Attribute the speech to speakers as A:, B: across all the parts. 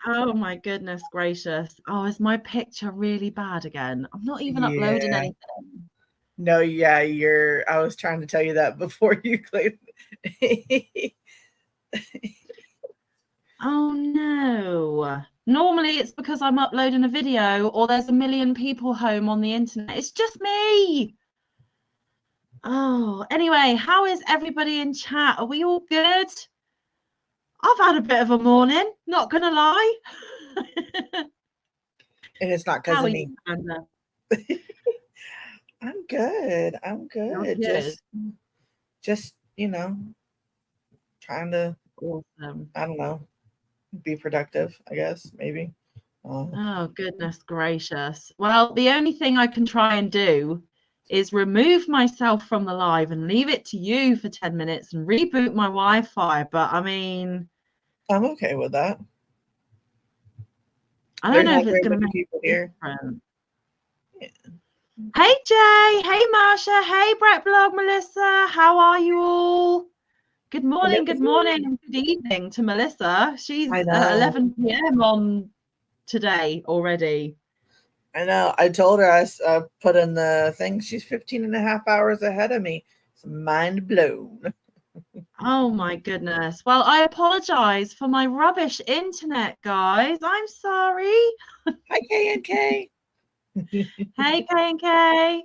A: Oh my goodness gracious. Oh, is my picture really bad again? I'm not even uploading
B: Yeah.
A: anything.
B: No, yeah, I was trying to tell you that before you clicked.
A: Oh no. Normally it's because I'm uploading a video or there's a million people home on the internet. It's just me. Oh, anyway, how is everybody in chat? Are we all good? I've had a bit of a morning, not gonna lie.
B: And it's not because
A: How
B: of
A: are
B: me.
A: you, Amanda?
B: I'm good. I'm
A: You're
B: good.
A: good.
B: Just, trying to,
A: Awesome.
B: I don't know, be productive, I guess, maybe.
A: Oh, goodness gracious. Well, the only thing I can try and do is remove myself from the live and leave it to you for 10 minutes and reboot my Wi-Fi. But I mean,
B: I'm okay with that.
A: I don't
B: There's
A: know if
B: not
A: it's
B: very
A: going to
B: many
A: make
B: people
A: a
B: here.
A: difference.
B: Yeah.
A: Hey, Jay. Hey, Marsha. Hey, Brett Blog, Melissa. How are you all? Good morning, good morning, and good evening to Melissa. She's
B: I
A: at
B: know.
A: 11 p.m. on today already.
B: I know. I told her I put in the thing. She's 15 and a half hours ahead of me. It's mind blown.
A: Oh my goodness. Well, I apologize for my rubbish internet, guys. I'm sorry.
B: Hi, K&K.
A: Hey, K and K.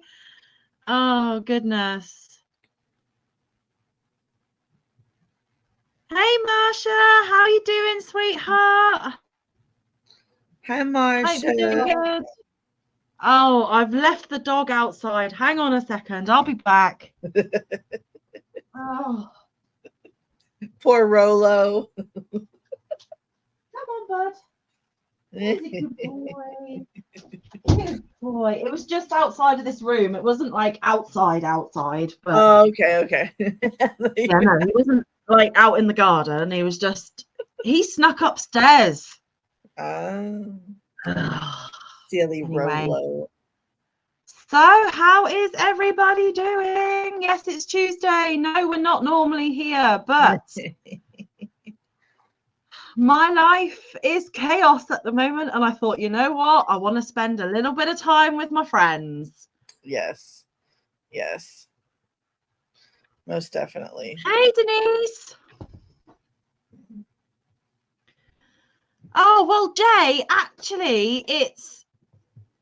A: Oh goodness. Hey, Marsha. How you doing, sweetheart?
B: Hi,
A: Hope you're doing
B: Marsha.
A: good. Oh, I've left the dog outside. Hang on a second. I'll be back. Oh,
B: Poor Rolo.
A: come on, bud. He's a good boy. Good boy. It was just outside of this room. It wasn't like outside, but
B: Oh, okay.
A: yeah, no, he wasn't like out in the garden. He snuck upstairs.
B: Silly
A: Anyway,
B: Rolo.
A: so how is everybody doing? Yes, it's Tuesday. No, we're not normally here, but my life is chaos at the moment. And I thought, you know what? I want to spend a little bit of time with my friends.
B: Yes. Most definitely.
A: Hey, Denise. Oh, well, Jay, actually, it's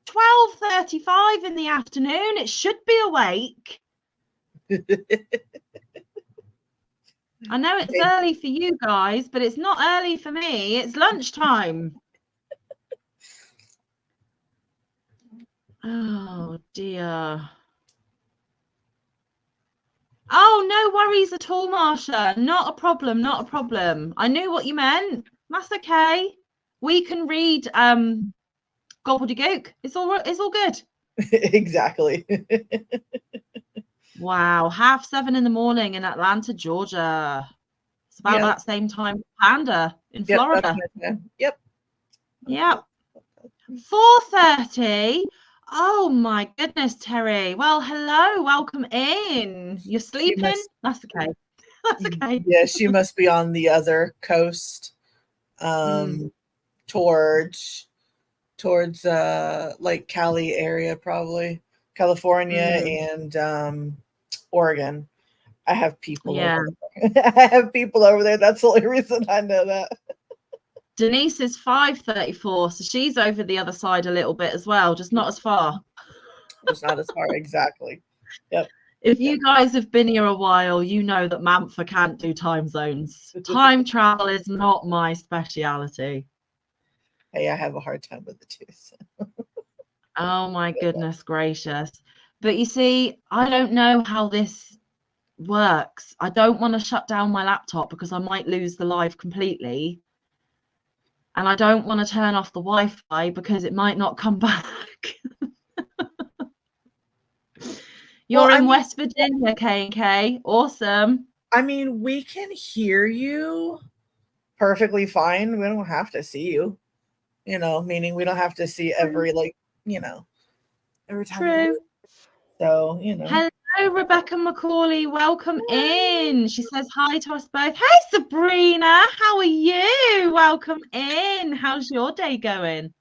A: 12:35 in the afternoon. It should be awake. I know it's early for you guys, but it's not early for me. It's lunchtime. Oh, dear. Oh, no worries at all, Marsha. Not a problem, not a problem. I knew what you meant. That's okay. We can read gobbledygook. It's all good.
B: Exactly.
A: Wow, 7:30 in the morning in Atlanta, Georgia. It's about
B: Yep.
A: that same time Panda in
B: Yep. That's
A: Florida.
B: my time. Yep.
A: Yep. 4:30. Oh my goodness, Terry. Well, hello, welcome in. You're
B: She
A: sleeping?
B: must.
A: That's okay. That's okay.
B: Yeah, she must be on the other coast, towards like Cali area, probably California and Oregon. I have people
A: Yeah.
B: over there. I have people over there. That's the only reason I know that.
A: Denise is 5:34, so she's over the other side a little bit as well, just not as far.
B: It's not as far. Exactly. Yep.
A: If you guys have been here a while, you know that Mamfa can't do time zones. Time travel is not my speciality.
B: Hey, I have a hard time with it too. So.
A: Oh my goodness gracious. But you see, I don't know how this works. I don't want to shut down my laptop because I might lose the live completely. And I don't want to turn off the Wi-Fi because it might not come back. You're in West Virginia, K&K. Awesome.
B: I mean, we can hear you perfectly fine. We don't have to see you. Meaning we don't have to see every every time.
A: True.
B: So,
A: Hello, Hello, Rebecca Macaulay. Welcome in. She says hi to us both. Hey, Sabrina. How are you? Welcome in. How's your day going?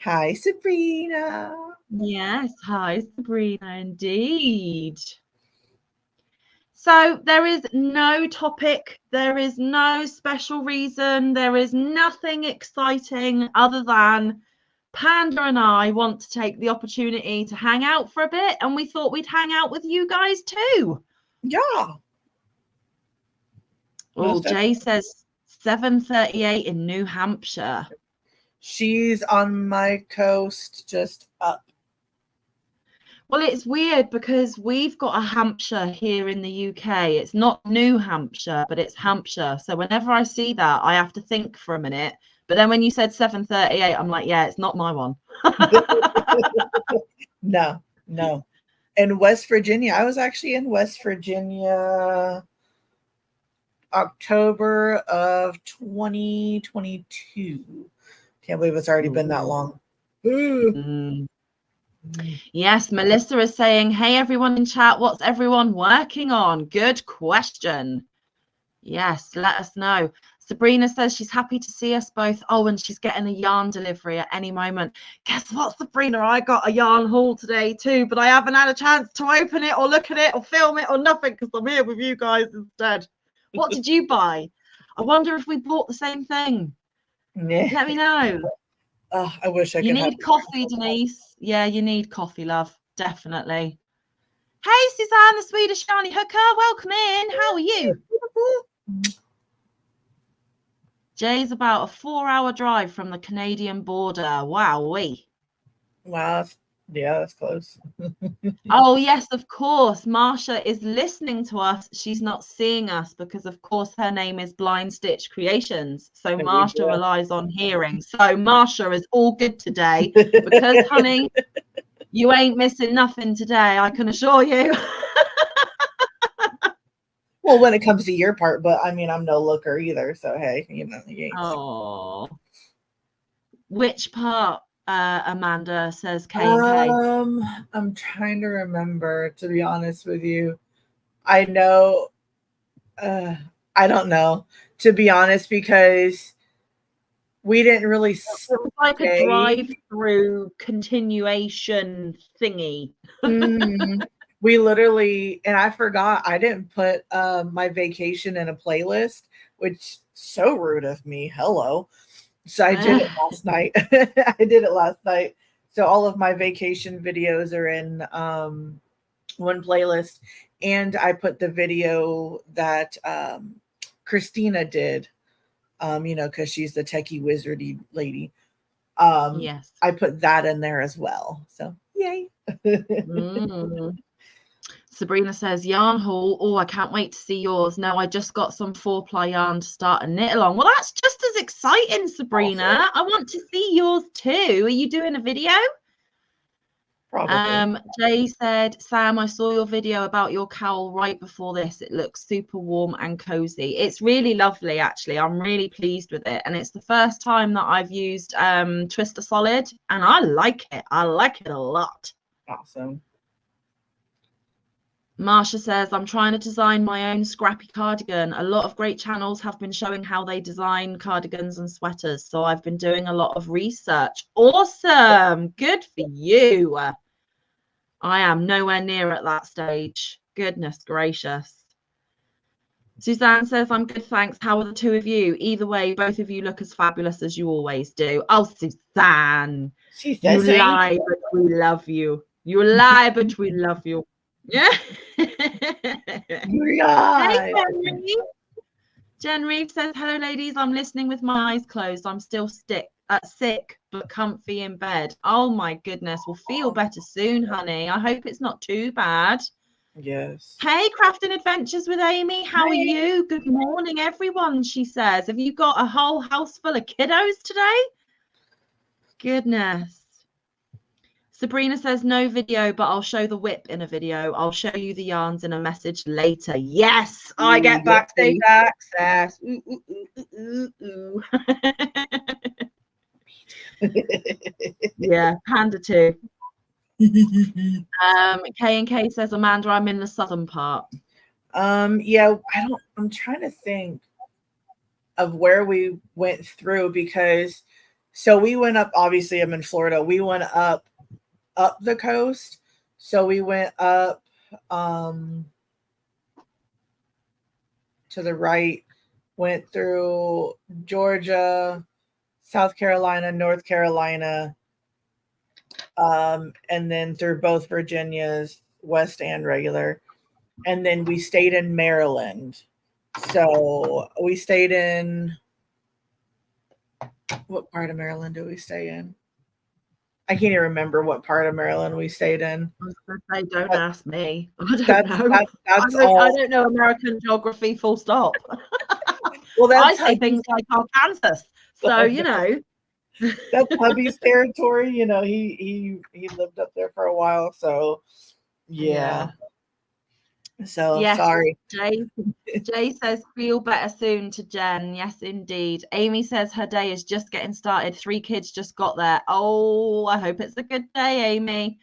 B: Hi, Sabrina.
A: Yes, hi, Sabrina, indeed. So there is no topic, there is no special reason, there is nothing exciting other than Panda and I want to take the opportunity to hang out for a bit, and we thought we'd hang out with you guys too.
B: Yeah.
A: Oh, Jay says 7:38 in New Hampshire.
B: She's on my coast, just up.
A: Well, it's weird because we've got a Hampshire here in the UK. It's not New Hampshire, but it's Hampshire. So whenever I see that, I have to think for a minute. But then when you said 7:38, I'm like, yeah, it's not my one.
B: No. In West Virginia, I was actually in West Virginia October of 2022. Can't believe it's already been that long.
A: Yes, Melissa is saying, hey, everyone in chat, what's everyone working on? Good question. Yes, let us know. Sabrina says she's happy to see us both. Oh, and she's getting a yarn delivery at any moment. Guess what, Sabrina? I got a yarn haul today too, but I haven't had a chance to open it or look at it or film it or nothing because I'm here with you guys instead. What did you buy? I wonder if we bought the same thing. Let me know.
B: Oh, I wish I could.
A: You need coffee, Denise. Yeah, you need coffee, love. Definitely. Hey, Suzanne, the Swedish yarny hooker. Welcome in. How are you? Jay's about a 4-hour drive from the Canadian border. Wowee.
B: Wow. Yeah, that's close.
A: Oh, yes, of course. Marsha is listening to us. She's not seeing us because, of course, her name is Blind Stitch Creations. So Marsha relies on hearing. So Marsha is all good today because, honey, you ain't missing nothing today, I can assure you.
B: Well, when it comes to your part, but I mean, I'm no looker either. So, hey, you know.
A: Oh. Which part? Amanda says K&K.
B: I'm trying to remember, to be honest with you. I know, I don't know, to be honest, because we didn't really.
A: It was like a drive-through continuation thingy.
B: We literally, and I forgot, I didn't put my vacation in a playlist, which so rude of me. Hello. So I did it last night. So all of my vacation videos are in one playlist. And I put the video that Christina did, because she's the techie wizardy lady.
A: Yes.
B: I put that in there as well. So yay.
A: Sabrina says, yarn haul. Oh, I can't wait to see yours. No, I just got some 4-ply yarn to start a knit along. Well, that's just as exciting, Sabrina. Awesome. I want to see yours too. Are you doing a video?
B: Probably.
A: Jay said, Sam, I saw your video about your cowl right before this. It looks super warm and cozy. It's really lovely, actually. I'm really pleased with it. And it's the first time that I've used Twister Solid, and I like it. I like it a lot.
B: Awesome.
A: Marsha says, I'm trying to design my own scrappy cardigan. A lot of great channels have been showing how they design cardigans and sweaters. So I've been doing a lot of research. Awesome. Good for you. I am nowhere near at that stage. Goodness gracious. Suzanne says, I'm good, thanks. How are the two of you? Either way, both of you look as fabulous as you always do. Oh, Suzanne.
B: She says
A: you lie, but we love you. You lie, but we love you. Yeah. Hey, Jen Reeve says, hello, ladies. I'm listening with my eyes closed. I'm still sick, but comfy in bed. Oh, my goodness. We'll feel better soon, honey. I hope it's not too bad.
B: Yes.
A: Hey, Crafting Adventures with Amy. How are you? Good morning, everyone, she says. Have you got a whole house full of kiddos today? Goodness. Sabrina says, no video, but I'll show the whip in a video. I'll show you the yarns in a message later. Yes, I get backstage access. Yeah, Panda too. K&K says, Amanda, I'm in the southern part.
B: Yeah, I'm trying to think of where we went through, because so we went up, obviously I'm in Florida. We went up the coast. So we went up to the right, went through Georgia, South Carolina, North Carolina, and then through both Virginias, West and regular. And then we stayed in Maryland. So we stayed in, what part of Maryland do we stay in? I can't even remember what part of Maryland we stayed in.
A: I was going to say, don't ask me. I don't know.
B: That's
A: I don't know American geography, full stop.
B: Well,
A: I say things like Arkansas. So, you know.
B: That's hubby's territory. You know, he lived up there for a while. So, yeah. So, yes. Sorry.
A: Jay says, feel better soon to Jen. Yes, indeed. Amy says her day is just getting started. 3 kids just got there. Oh, I hope it's a good day, Amy.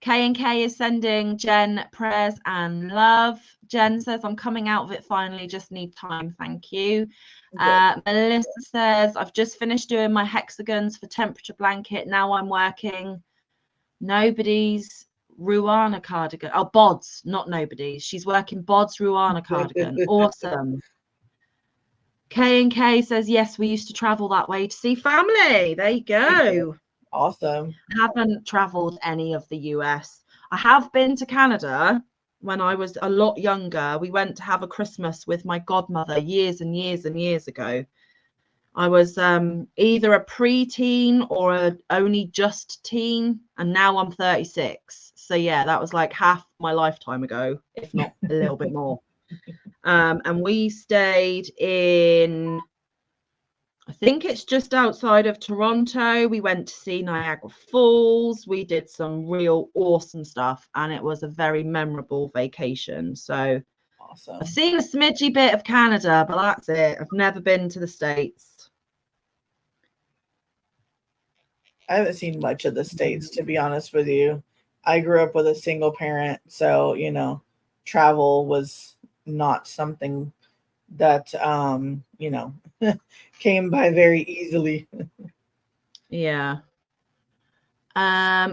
A: K&K is sending Jen prayers and love. Jen says, I'm coming out of it finally. Just need time. Thank you. Melissa says, I've just finished doing my hexagons for temperature blanket. Now I'm working Nobody's Ruana cardigan. Oh, Bod's, not Nobody's. She's working Bod's Ruana cardigan. Awesome. K&K says, yes, we used to travel that way to see family. There you go.
B: Awesome.
A: I haven't traveled any of the US. I have been to Canada when I was a lot younger. We went to have a Christmas with my godmother years and years and years ago. I was either a pre-teen or a only just teen, and now I'm 36. So yeah, that was like half my lifetime ago, if not a little bit more. And we stayed in, I think it's just outside of Toronto. We went to see Niagara Falls. We did some real awesome stuff, and it was a very memorable vacation. So
B: awesome.
A: I've seen a smidgy bit of Canada, but that's it. I've never been to the States.
B: I haven't seen much of the States, to be honest with you. I grew up with a single parent, so, you know, travel was not something that, you know, came by very easily.
A: Yeah.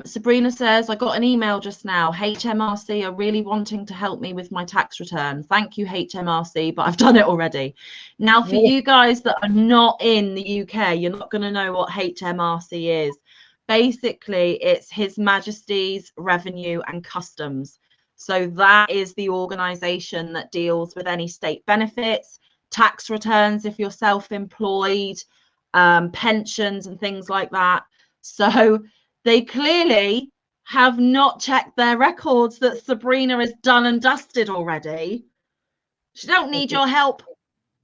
A: Sabrina says, I got an email just now. HMRC are really wanting to help me with my tax return. Thank you, HMRC, but I've done it already. Now, for you guys that are not in the UK, you're not going to know what HMRC is. Basically, it's His Majesty's Revenue and Customs. So that is the organization that deals with any state benefits, tax returns if you're self-employed, pensions and things like that. So they clearly have not checked their records that Sabrina is done and dusted already. She don't need your help.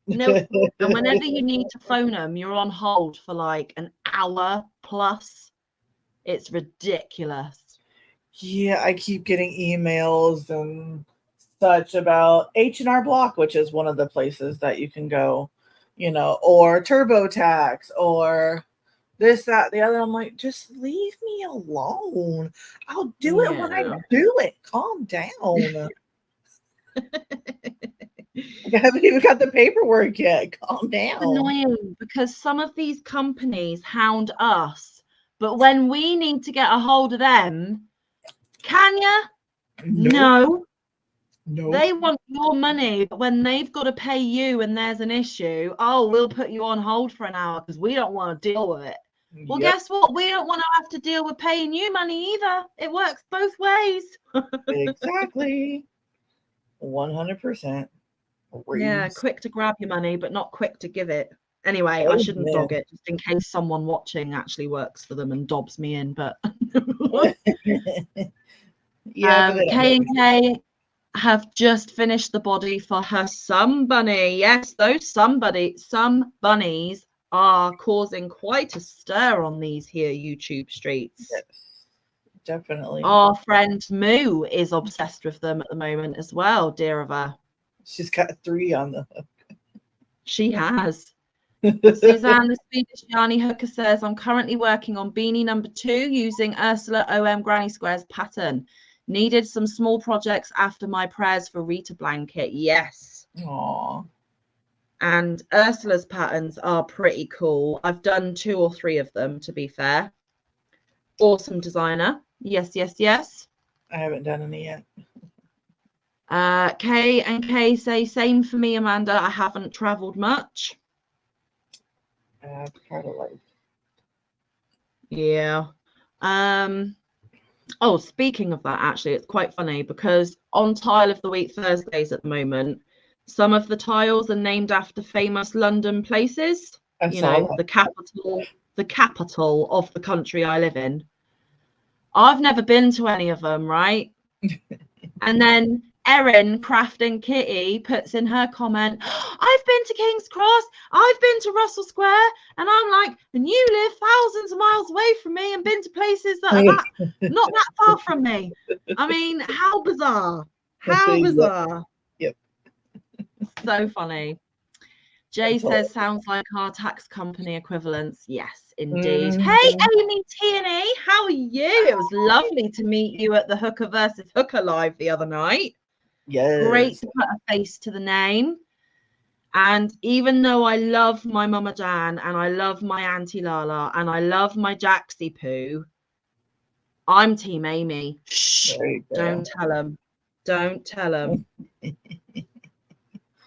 A: No. And whenever you need to phone them, you're on hold for like an hour plus. It's ridiculous.
B: Yeah, I keep getting emails and such about H&R Block, which is one of the places that you can go, you know, or TurboTax or this, that, the other. I'm like, just leave me alone. I'll do it when I do it. Calm down. I haven't even got the paperwork yet. Calm down.
A: It's annoying because some of these companies hound us, but when we need to get a hold of them, can you? No. They want your money, but when they've got to pay you and there's an issue, oh, we'll put you on hold for an hour because we don't want to deal with it. Well, guess what? We don't want to have to deal with paying you money either. It works both ways.
B: Exactly. 100%.
A: Yeah, quick to grab your money, but not quick to give it. Anyway, I shouldn't dog it just in case someone watching actually works for them and dobs me in. But
B: yeah,
A: K&K have just finished the body for her sun bunny. Yes, those sun bunnies are causing quite a stir on these here YouTube streets.
B: Yes, definitely.
A: Our friend Moo is obsessed with them at the moment as well, dear of her.
B: She's got 3 on the hook.
A: She has. Suzanne, the Swedish Yanni Hooker says, I'm currently working on beanie number 2 using Ursula OM Granny Squares pattern. Needed some small projects after my prayers for Rita blanket. Yes.
B: Aww.
A: And Ursula's patterns are pretty cool. I've done 2 or 3 of them, to be fair. Awesome designer. Yes, yes, yes.
B: I haven't done any yet.
A: Kay and Kay say, same for me, Amanda. I haven't traveled much.
B: Part of life.
A: Yeah. Oh, speaking of that, actually, it's quite funny because on Tile of the Week Thursdays at the moment, some of the tiles are named after famous London places. You know, the capital of the country I live in. I've never been to any of them, right? And then Erin Crafting Kitty puts in her comment, I've been to King's Cross, I've been to Russell Square, and I'm like, and you live thousands of miles away from me and been to places that are not that far from me. I mean, how bizarre. How bizarre.
B: Yep.
A: So funny. Jay says, sounds like our tax company equivalents. Yes, indeed.
B: Mm-hmm.
A: Hey, Amy Tierney, how are you? It was lovely to meet you at the Hooker versus Hooker live the other night.
B: Yes.
A: Great to put a face to the name. And even though I love my Mama Jan and I love my Auntie Lala and I love my Jaxie Poo, I'm Team Amy. Shh, don't tell them. Don't tell them.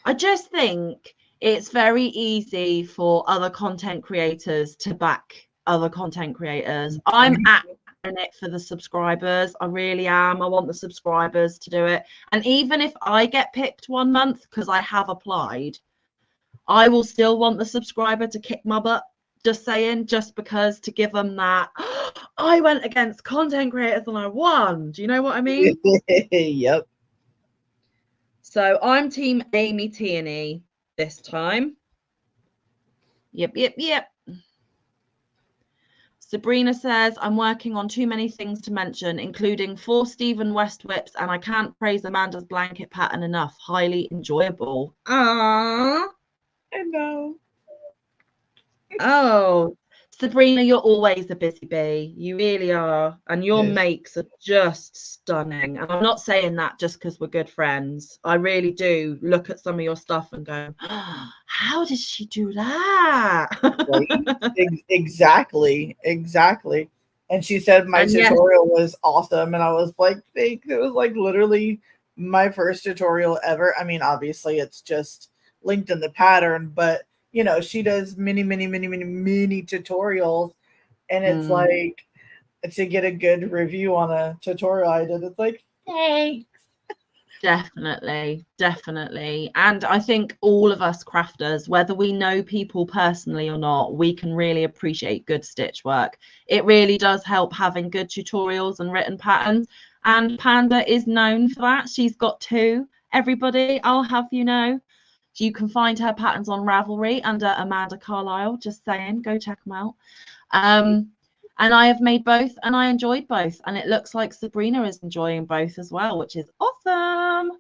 A: I just think it's very easy for other content creators to back other content creators. I'm in it for the subscribers. I really am. I want the subscribers to do it. And even if I get picked one month, because I have applied, I will still want the subscriber to kick my butt. Just saying, just because to give them that, I went against content creators and I won. Do you know what I mean?
B: Yep.
A: So I'm Team Amy Tierney this time. Yep. Sabrina says, I'm working on too many things to mention, including 4 Stephen West whips, and I can't praise Amanda's blanket pattern enough. Highly enjoyable. Aww.
B: I know.
A: Oh, Sabrina, you're always a busy bee. You really are. And your makes are just stunning. And I'm not saying that just because we're good friends. I really do look at some of your stuff and go, oh, how did she do that?
B: Right? Exactly. And she said my tutorial was awesome. And I was like, thanks. It was like literally my first tutorial ever. I mean, obviously it's just linked in the pattern, but you know, she does many tutorials, and it's like to get a good review on a tutorial I did, it's like, thanks.
A: Definitely. And I think all of us crafters, whether we know people personally or not, we can really appreciate good stitch work. It really does help having good tutorials and written patterns. And Panda is known for that. She's got 2. Everybody, I'll have you know. You can find her patterns on Ravelry under Amanda Carlisle. Just saying, go check them out. And I have made both and I enjoyed both. And it looks like Sabrina is enjoying both as well, which is awesome.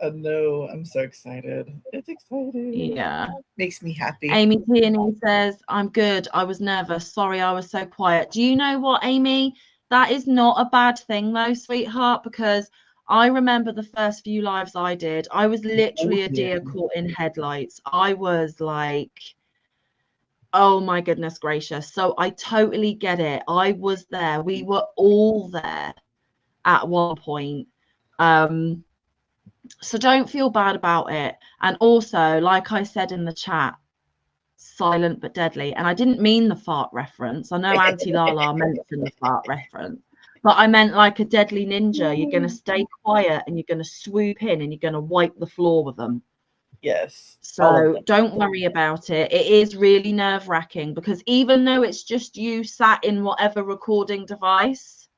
B: No, I'm so excited. It's exciting.
A: Yeah.
B: Makes me happy.
A: Amy Tierney says, I'm good. I was nervous. Sorry, I was so quiet. Do you know what, Amy? That is not a bad thing though, sweetheart, because I remember the first few lives I did. I was literally a deer caught in headlights. I was like, oh my goodness gracious. So I totally get it. I was there. We were all there at one point. So don't feel bad about it. And also, like I said in the chat, silent but deadly. And I didn't mean the fart reference. I know Auntie Lala mentioned the fart reference. But I meant like a deadly ninja. You're going to stay quiet and you're going to swoop in and you're going to wipe the floor with them.
B: Yes.
A: So don't worry about it. It is really nerve-wracking because even though it's just you sat in whatever recording device,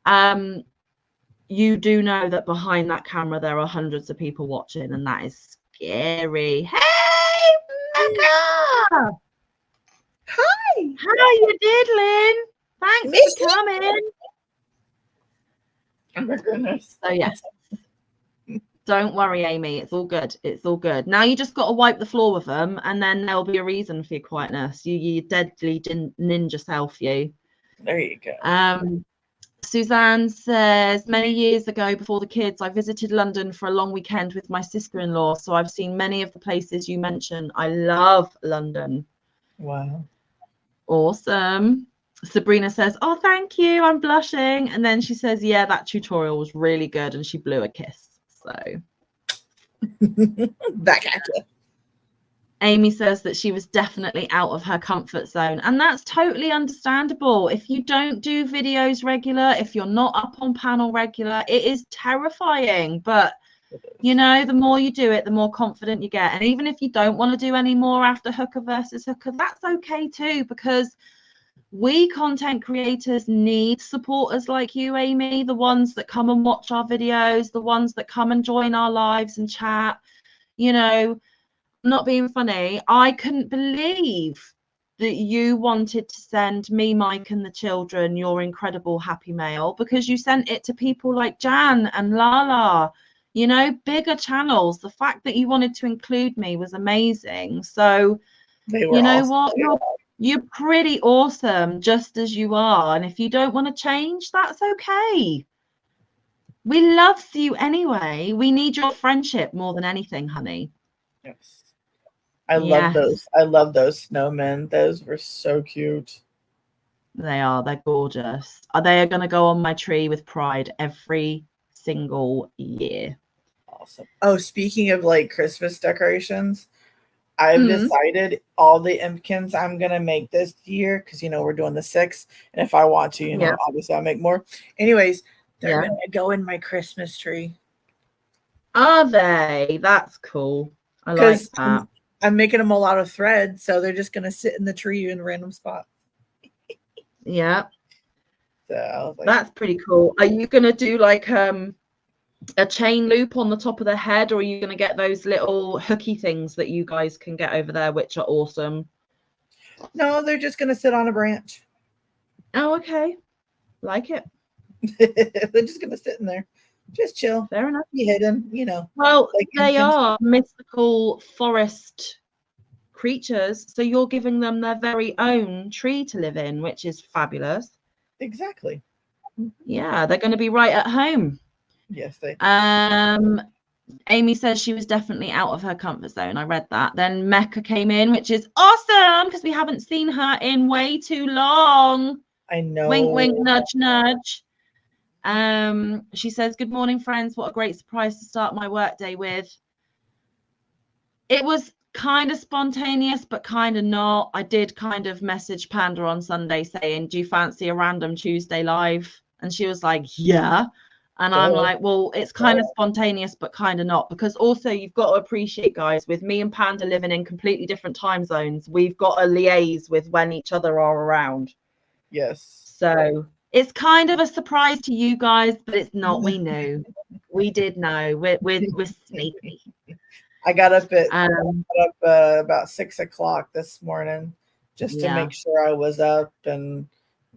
A: you do know that behind that camera there are hundreds of people watching, and that is scary. Hey, Mecca!
B: Hi!
A: How you diddling? Thanks for coming.
B: Oh my goodness.
A: So yes. Don't worry, Amy. It's all good. It's all good. Now you just got to wipe the floor with them, and then there'll be a reason for your quietness. You deadly ninja self, you.
B: There you go.
A: Suzanne says, many years ago, before the kids, I visited London for a long weekend with my sister-in-law. So I've seen many of the places you mentioned. I love London.
B: Wow.
A: Awesome. Sabrina says, oh, thank you. I'm blushing. And then she says, yeah, that tutorial was really good. And she blew a kiss. So
B: back at you.
A: Amy says that she was definitely out of her comfort zone. And that's totally understandable. If you don't do videos regular, if you're not up on panel regular, it is terrifying. But, you know, the more you do it, the more confident you get. And even if you don't want to do any more after Hooker versus Hooker, that's okay too, because we content creators need supporters like you, Amy, the ones that come and watch our videos, the ones that come and join our lives and chat. You know, not being funny, I couldn't believe that you wanted to send me, Mike, and the children your incredible happy mail, because you sent it to people like Jan and Lala, you know, bigger channels. The fact that you wanted to include me was amazing. So, you know what? You're pretty awesome just as you are. And if you don't want to change, that's okay. We love you anyway. We need your friendship more than anything, honey.
B: Yes. I love those. I love those snowmen. Those were so cute.
A: They are. They're gorgeous. They are going to go on my tree with pride every single year.
B: Awesome. Oh, speaking of like Christmas decorations, I've decided all the Impkins I'm going to make this year, because, you know, we're doing the 6. And if I want to, you know, obviously I'll make more. Anyways, they're going to go in my Christmas tree.
A: Are they? That's cool. I like that.
B: I'm making them all out of thread, so they're just going to sit in the tree in random spots.
A: Yeah.
B: So I was like,
A: that's pretty cool. Are you going to do like a chain loop on the top of the head, or are you going to get those little hooky things that you guys can get over there, which are awesome?
B: No, they're just going to sit on a branch.
A: Oh, okay. Like it.
B: They're just going to sit in there. Just chill.
A: Fair enough.
B: Be hidden, you know.
A: Well, like they are mystical forest creatures, so you're giving them their very own tree to live in, which is fabulous.
B: Exactly.
A: Yeah, they're going to be right at home.
B: Yes, they.
A: Amy says she was definitely out of her comfort zone. I read that. Then Mecca came in, which is awesome because we haven't seen her in way too long.
B: I know.
A: Wink, wink, nudge, nudge. She says, good morning, friends. What a great surprise to start my workday with. It was kind of spontaneous, but kind of not. I did kind of message Panda on Sunday saying, do you fancy a random Tuesday live? And she was like, yeah. And I'm like, well, it's kind of spontaneous, but kind of not, because also you've got to appreciate, guys, with me and Panda living in completely different time zones, we've got to liaise with when each other are around.
B: Yes.
A: So it's kind of a surprise to you guys, but it's not. We knew. We did know. We're sneaky.
B: I got up at about 6 o'clock this morning just to make sure I was up and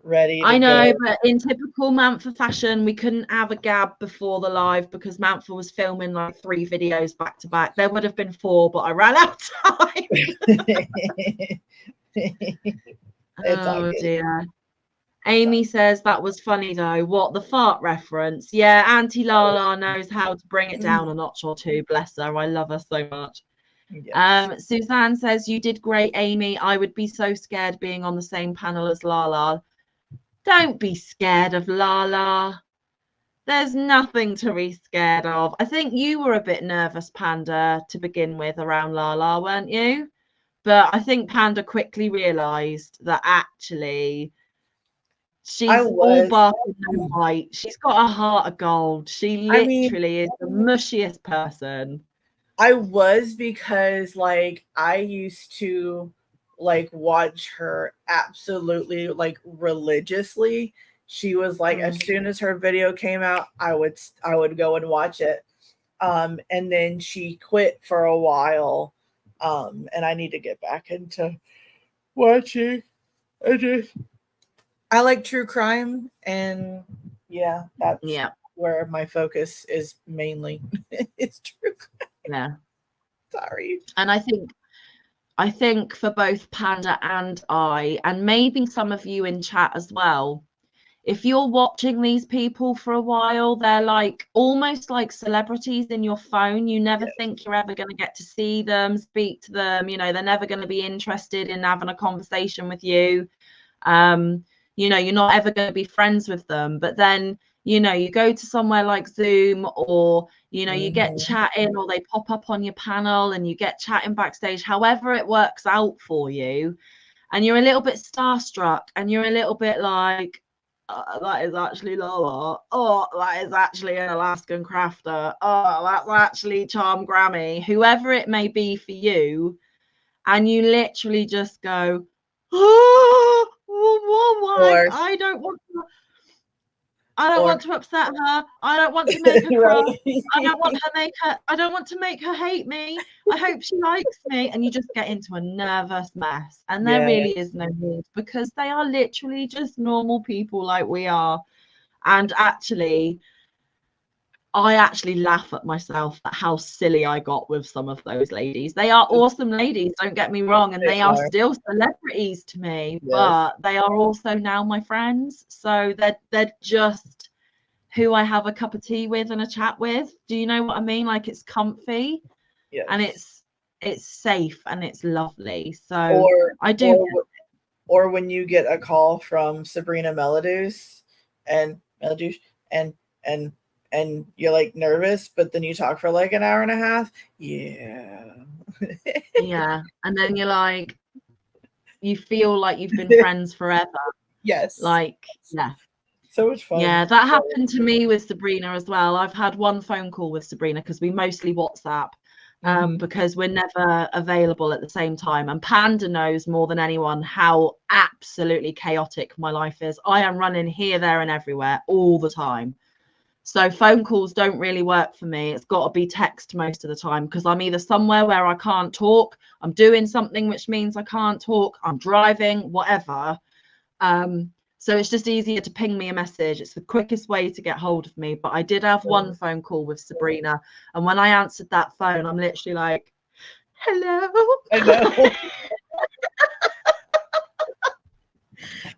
B: ready.
A: I know, but in typical Mantha fashion, we couldn't have a gab before the live because Mantha was filming like 3 videos back to back. There would have been 4, but I ran out of time. Oh dear. Amy says that was funny though. What, the fart reference? Yeah, Auntie Lala knows how to bring it down a notch or two. Bless her. I love her so much. Yes. Suzanne says, you did great, Amy. I would be so scared being on the same panel as Lala. Don't be scared of Lala. There's nothing to be scared of. I think you were a bit nervous, Panda, to begin with around Lala, weren't you? But I think Panda quickly realised that actually she's all bark and no bite. She's got a heart of gold. She literally is the mushiest person.
B: I was, because like I used to like watch her absolutely like religiously. She was like, as soon as her video came out, I would go and watch it. And then she quit for a while. And I need to get back into watching. I like true crime, and that's where my focus is mainly. It's true.
A: Yeah.
B: Sorry.
A: And I think for both Panda and I, and maybe some of you in chat as well, if you're watching these people for a while, they're like almost like celebrities in your phone. You never think you're ever going to get to see them, speak to them. You know, they're never going to be interested in having a conversation with you. You know, you're not ever going to be friends with them. But then, you know, you go to somewhere like Zoom, or, you know, you get chatting, or they pop up on your panel and you get chatting backstage, however it works out for you. And you're a little bit starstruck, and you're a little bit like, that is actually Lola. Oh, that is actually an Alaskan crafter. Oh, that's actually Charm Grammy. Whoever it may be for you, and you literally just go, oh, why? I don't want to upset her. I don't want to make her cry. I don't want to make her hate me. I hope she likes me. And you just get into a nervous mess. And there really is no need, because they are literally just normal people like we are. And actually, I actually laugh at myself at how silly I got with some of those ladies. They are awesome ladies, don't get me wrong, and they are still celebrities to me, but they are also now my friends. So they're just who I have a cup of tea with and a chat with. Do you know what I mean? Like, it's comfy, and it's safe, and it's lovely. So I do.
B: Or when you get a call from Sabrina Melodus and you're like nervous, but then you talk for like an hour and a half. Yeah.
A: And then you're like, you feel like you've been friends forever.
B: Yes.
A: Like,
B: so much fun.
A: Yeah, that happened to me with Sabrina as well. I've had one phone call with Sabrina, because we mostly WhatsApp, because we're never available at the same time. And Panda knows more than anyone how absolutely chaotic my life is. I am running here, there, and everywhere all the time. So phone calls don't really work for me. It's got to be text most of the time, because I'm either somewhere where I can't talk, I'm doing something which means I can't talk, I'm driving, whatever. So it's just easier to ping me a message. It's the quickest way to get hold of me. But I did have one phone call with Sabrina, and when I answered that phone, I'm literally like, hello.
B: I know.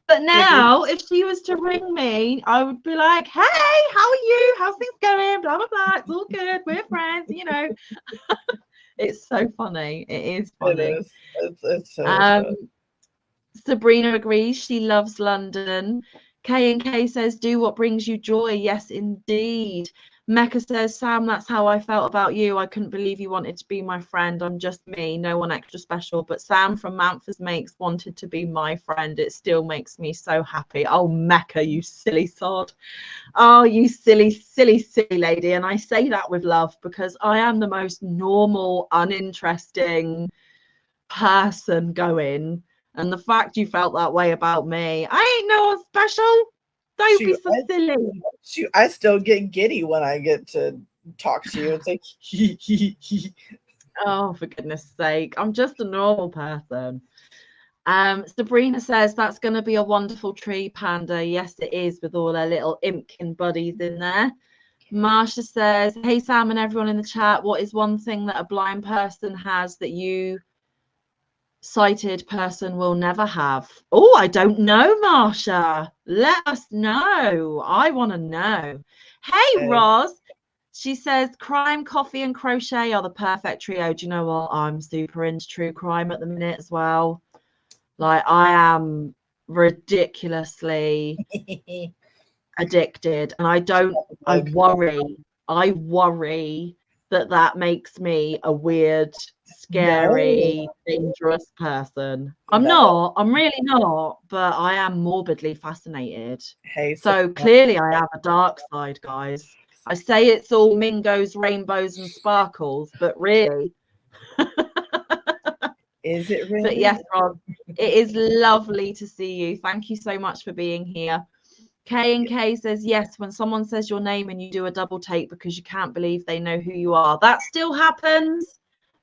A: But now, if she was to ring me, I would be like, hey, how are you? How's things going? Blah, blah, blah. It's all good. We're friends, you know. It's so funny. It is funny.
B: It is. It's so fun.
A: Sabrina agrees. She loves London. K&K says, do what brings you joy. Yes, indeed. Mecca says, Sam, that's how I felt about you. I couldn't believe you wanted to be my friend. I'm just me, no one extra special. But Sam from Manford's Makes wanted to be my friend. It still makes me so happy. Oh, Mecca, you silly sod. Oh, you silly, silly, silly lady. And I say that with love, because I am the most normal, uninteresting person going. And the fact you felt that way about me, I ain't no one special. Don't be so silly.
B: I still get giddy when I get to talk to you. It's like,
A: oh, for goodness sake. I'm just a normal person. Sabrina says, that's going to be a wonderful tree, Panda. Yes, it is, with all their little Impkin buddies in there. Marsha says, hey, Sam and everyone in the chat, what is one thing that a blind person has that you sighted person will never have? Oh, I don't know, Marsha. Let us know. I want to know. Hey, Roz. She says crime, coffee, and crochet are the perfect trio. Do you know what? I'm super into true crime at the minute as well. Like, I am ridiculously addicted, and I worry that makes me a weird, scary, dangerous person. I'm really not, but I am morbidly fascinated. So clearly I have a dark side, guys. I say it's all mingos, rainbows, and sparkles, but really.
B: Is it really?
A: But yes, Rob, it is lovely to see you. Thank you so much for being here. K&K says, yes, when someone says your name and you do a double take because you can't believe they know who you are. That still happens.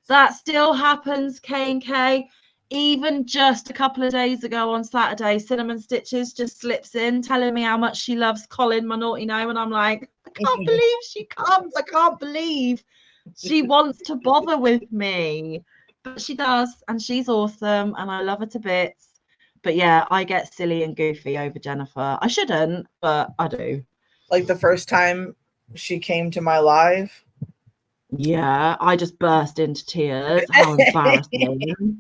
A: That still happens, K&K. Even just a couple of days ago on Saturday, Cinnamon Stitches just slips in telling me how much she loves Colin, my naughty gnome. And I'm like, can't believe she comes. I can't believe she wants to bother with me. But she does, and she's awesome, and I love her to bits. But yeah, I get silly and goofy over Jennifer. I shouldn't, but I do.
B: Like the first time she came to my live.
A: Yeah, I just burst into tears. How embarrassing.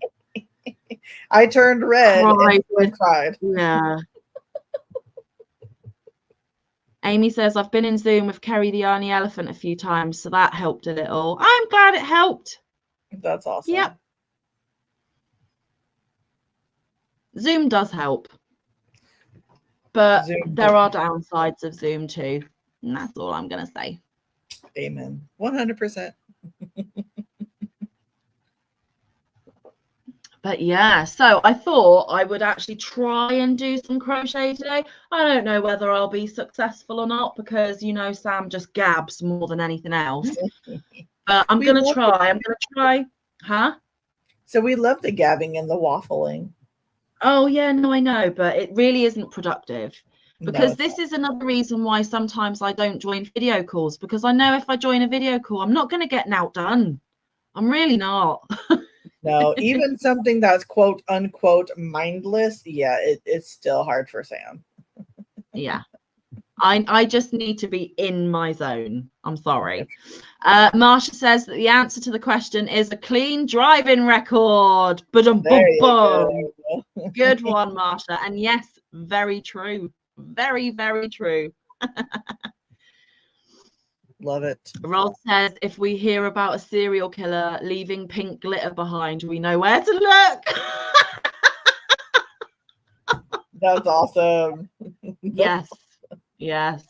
B: I turned red and cried.
A: Yeah. Amy says, I've been in Zoom with Kerry the Arnie Elephant a few times, so that helped a little. I'm glad it helped.
B: That's awesome.
A: Yep. Zoom does help. But there are downsides of Zoom too. And that's all I'm going to say.
B: Amen. 100%.
A: But yeah, so I thought I would actually try and do some crochet today. I don't know whether I'll be successful or not because, you know, Sam just gabs more than anything else. But I'm going to try. Huh?
B: So we love the gabbing and the waffling.
A: Oh, yeah, no, I know. But it really isn't productive. Because this is another reason why sometimes I don't join video calls. Because I know if I join a video call, I'm not going to get outdone. I'm really not.
B: No, even something that's quote unquote mindless, yeah, it's still hard for Sam.
A: Yeah. I just need to be in my zone. I'm sorry. Marsha says that the answer to the question is a clean driving record. Good one, Marsha. And yes, very true. Very, very true.
B: Love it.
A: Rod says, if we hear about a serial killer leaving pink glitter behind, we know where to look.
B: That's awesome.
A: Yes. Yes.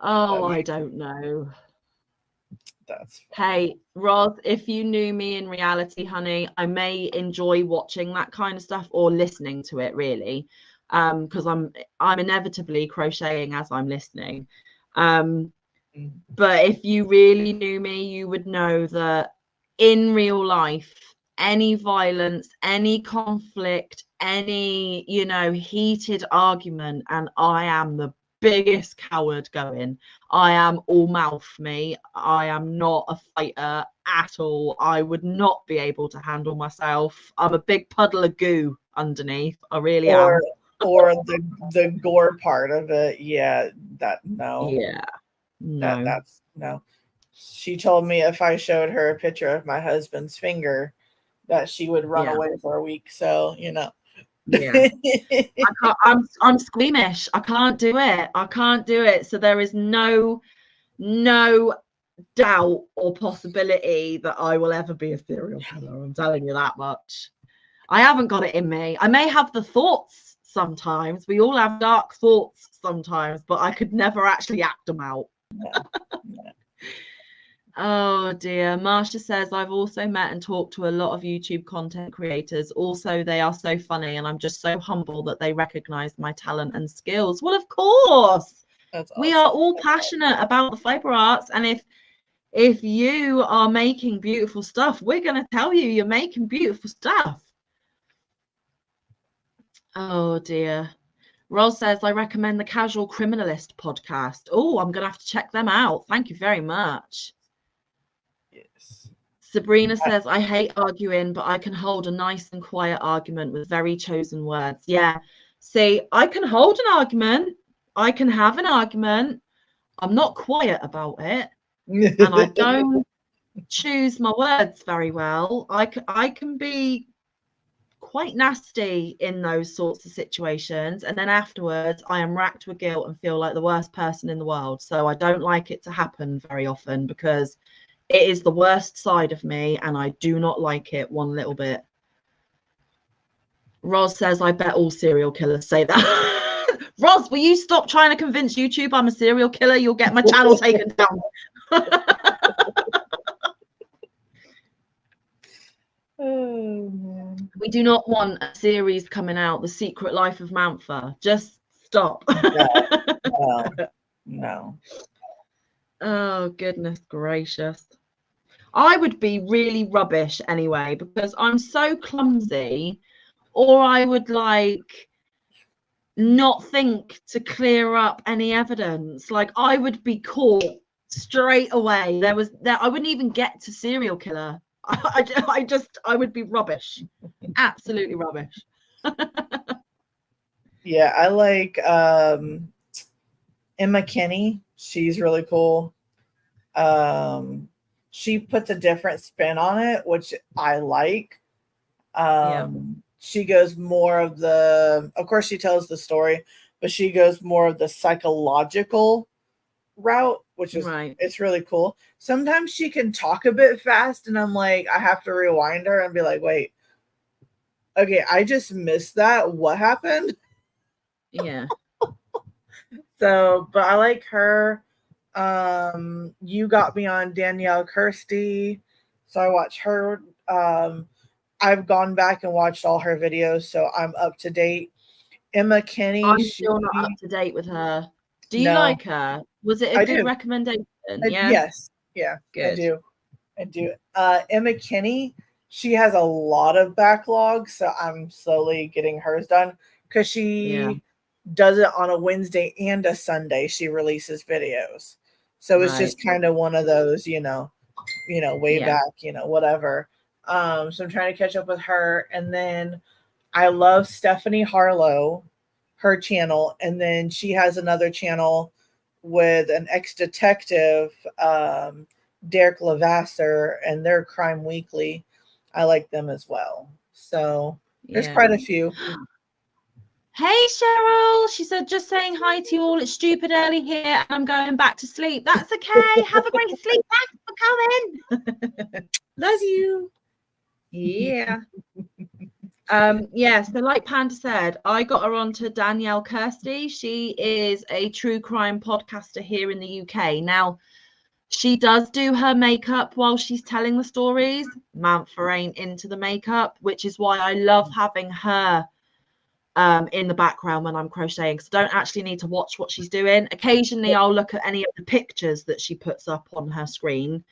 A: Oh, I don't know. Hey, Rod, if you knew me in reality, honey, I may enjoy watching that kind of stuff or listening to it, really. Because I'm inevitably crocheting as I'm listening. But if you really knew me, you would know that in real life, any violence, any conflict, any, you know, heated argument, and I am the biggest coward going. I am all mouth me. I am not a fighter at all. I would not be able to handle myself. I'm a big puddle of goo underneath. I really am.
B: Or the gore part of it. Yeah, no.
A: Yeah. No.
B: That's no. She told me if I showed her a picture of my husband's finger, that she would run away for a week. So, you know.
A: Yeah. I'm squeamish. I can't do it. So there is no doubt or possibility that I will ever be a serial killer. I'm telling you that much. I haven't got it in me. I may have the thoughts sometimes. We all have dark thoughts sometimes, but I could never actually act them out.
B: Yeah.
A: Oh dear. Marsha says, I've also met and talked to a lot of YouTube content creators. Also, they are so funny, and I'm just so humble that they recognize my talent and skills. Well, of course. That's awesome. We are all passionate about the fiber arts, and if you are making beautiful stuff, we're going to tell you you're making beautiful stuff. Oh dear. Ros says, I recommend the Casual Criminalist podcast. Oh, I'm going to have to check them out. Thank you very much.
B: Yes.
A: Sabrina says, I hate arguing, but I can hold a nice and quiet argument with very chosen words. Yeah. See, I can hold an argument. I can have an argument. I'm not quiet about it. And I don't choose my words very well. I can be quite nasty in those sorts of situations, and then afterwards I am racked with guilt and feel like the worst person in the world. So I don't like it to happen very often because it is the worst side of me and I do not like it one little bit. Roz says, I bet all serial killers say that. Roz, will you stop trying to convince YouTube I'm a serial killer? You'll get my channel taken down.
B: Oh, man.
A: We do not want a series coming out, The Secret Life of Mantha. Just stop.
B: No.
A: Oh, goodness gracious. I would be really rubbish anyway, because I'm so clumsy, or I would like not think to clear up any evidence. Like, I would be caught straight away. I wouldn't even get to serial killer. I would be rubbish. Absolutely rubbish.
B: Yeah, I like Emma Kinney. She's really cool. She puts a different spin on it, which I like. She goes more of course she tells the story, but she goes more of the psychological route, which is
A: right.
B: It's really cool. Sometimes she can talk a bit fast, and I'm like, I have to rewind her and be like, wait, okay, I just missed that. What happened?
A: Yeah.
B: So, but I like her. You got me on Danielle Kirsty, so I watch her. I've gone back and watched all her videos, so I'm up to date. Emma Kinney,
A: I'm still not up to date with her. Do you like her? Was it a good recommendation? Yeah.
B: Yes. Yeah. Good. I do. Emma Kinney, she has a lot of backlog, so I'm slowly getting hers done because she does it on a Wednesday and a Sunday. She releases videos, so it's just kind of one of those, way back, whatever. So I'm trying to catch up with her, and then I love Stephanie Harlow, her channel, and then she has another channel with an ex-detective, Derek Levasseur, and their Crime Weekly. I like them as well. So there's quite a few.
A: Hey Cheryl, she said, just saying hi to you all. It's stupid early here and I'm going back to sleep. That's okay. Have a great sleep. Thanks for coming.
B: Love you.
A: Yeah. So like Panda said, I got her onto Danielle Kirsty. She is a true crime podcaster here in the UK. Now, she does do her makeup while she's telling the stories. Mantha ain't into the makeup, which is why I love having her in the background when I'm crocheting, because I don't actually need to watch what she's doing. Occasionally I'll look at any of the pictures that she puts up on her screen,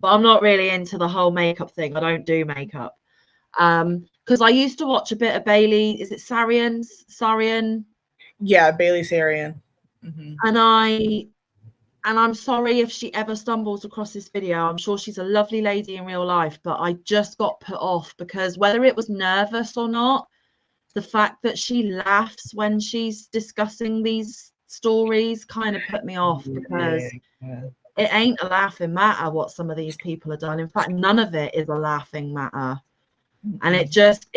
A: but I'm not really into the whole makeup thing. I don't do makeup. Because I used to watch a bit of Bailey, is it Sarian?
B: Yeah, Bailey Sarian.
A: Mm-hmm. And I'm sorry if she ever stumbles across this video. I'm sure she's a lovely lady in real life, but I just got put off because whether it was nervous or not, the fact that she laughs when she's discussing these stories kind of put me off, because it ain't a laughing matter what some of these people have done. In fact, none of it is a laughing matter. And it just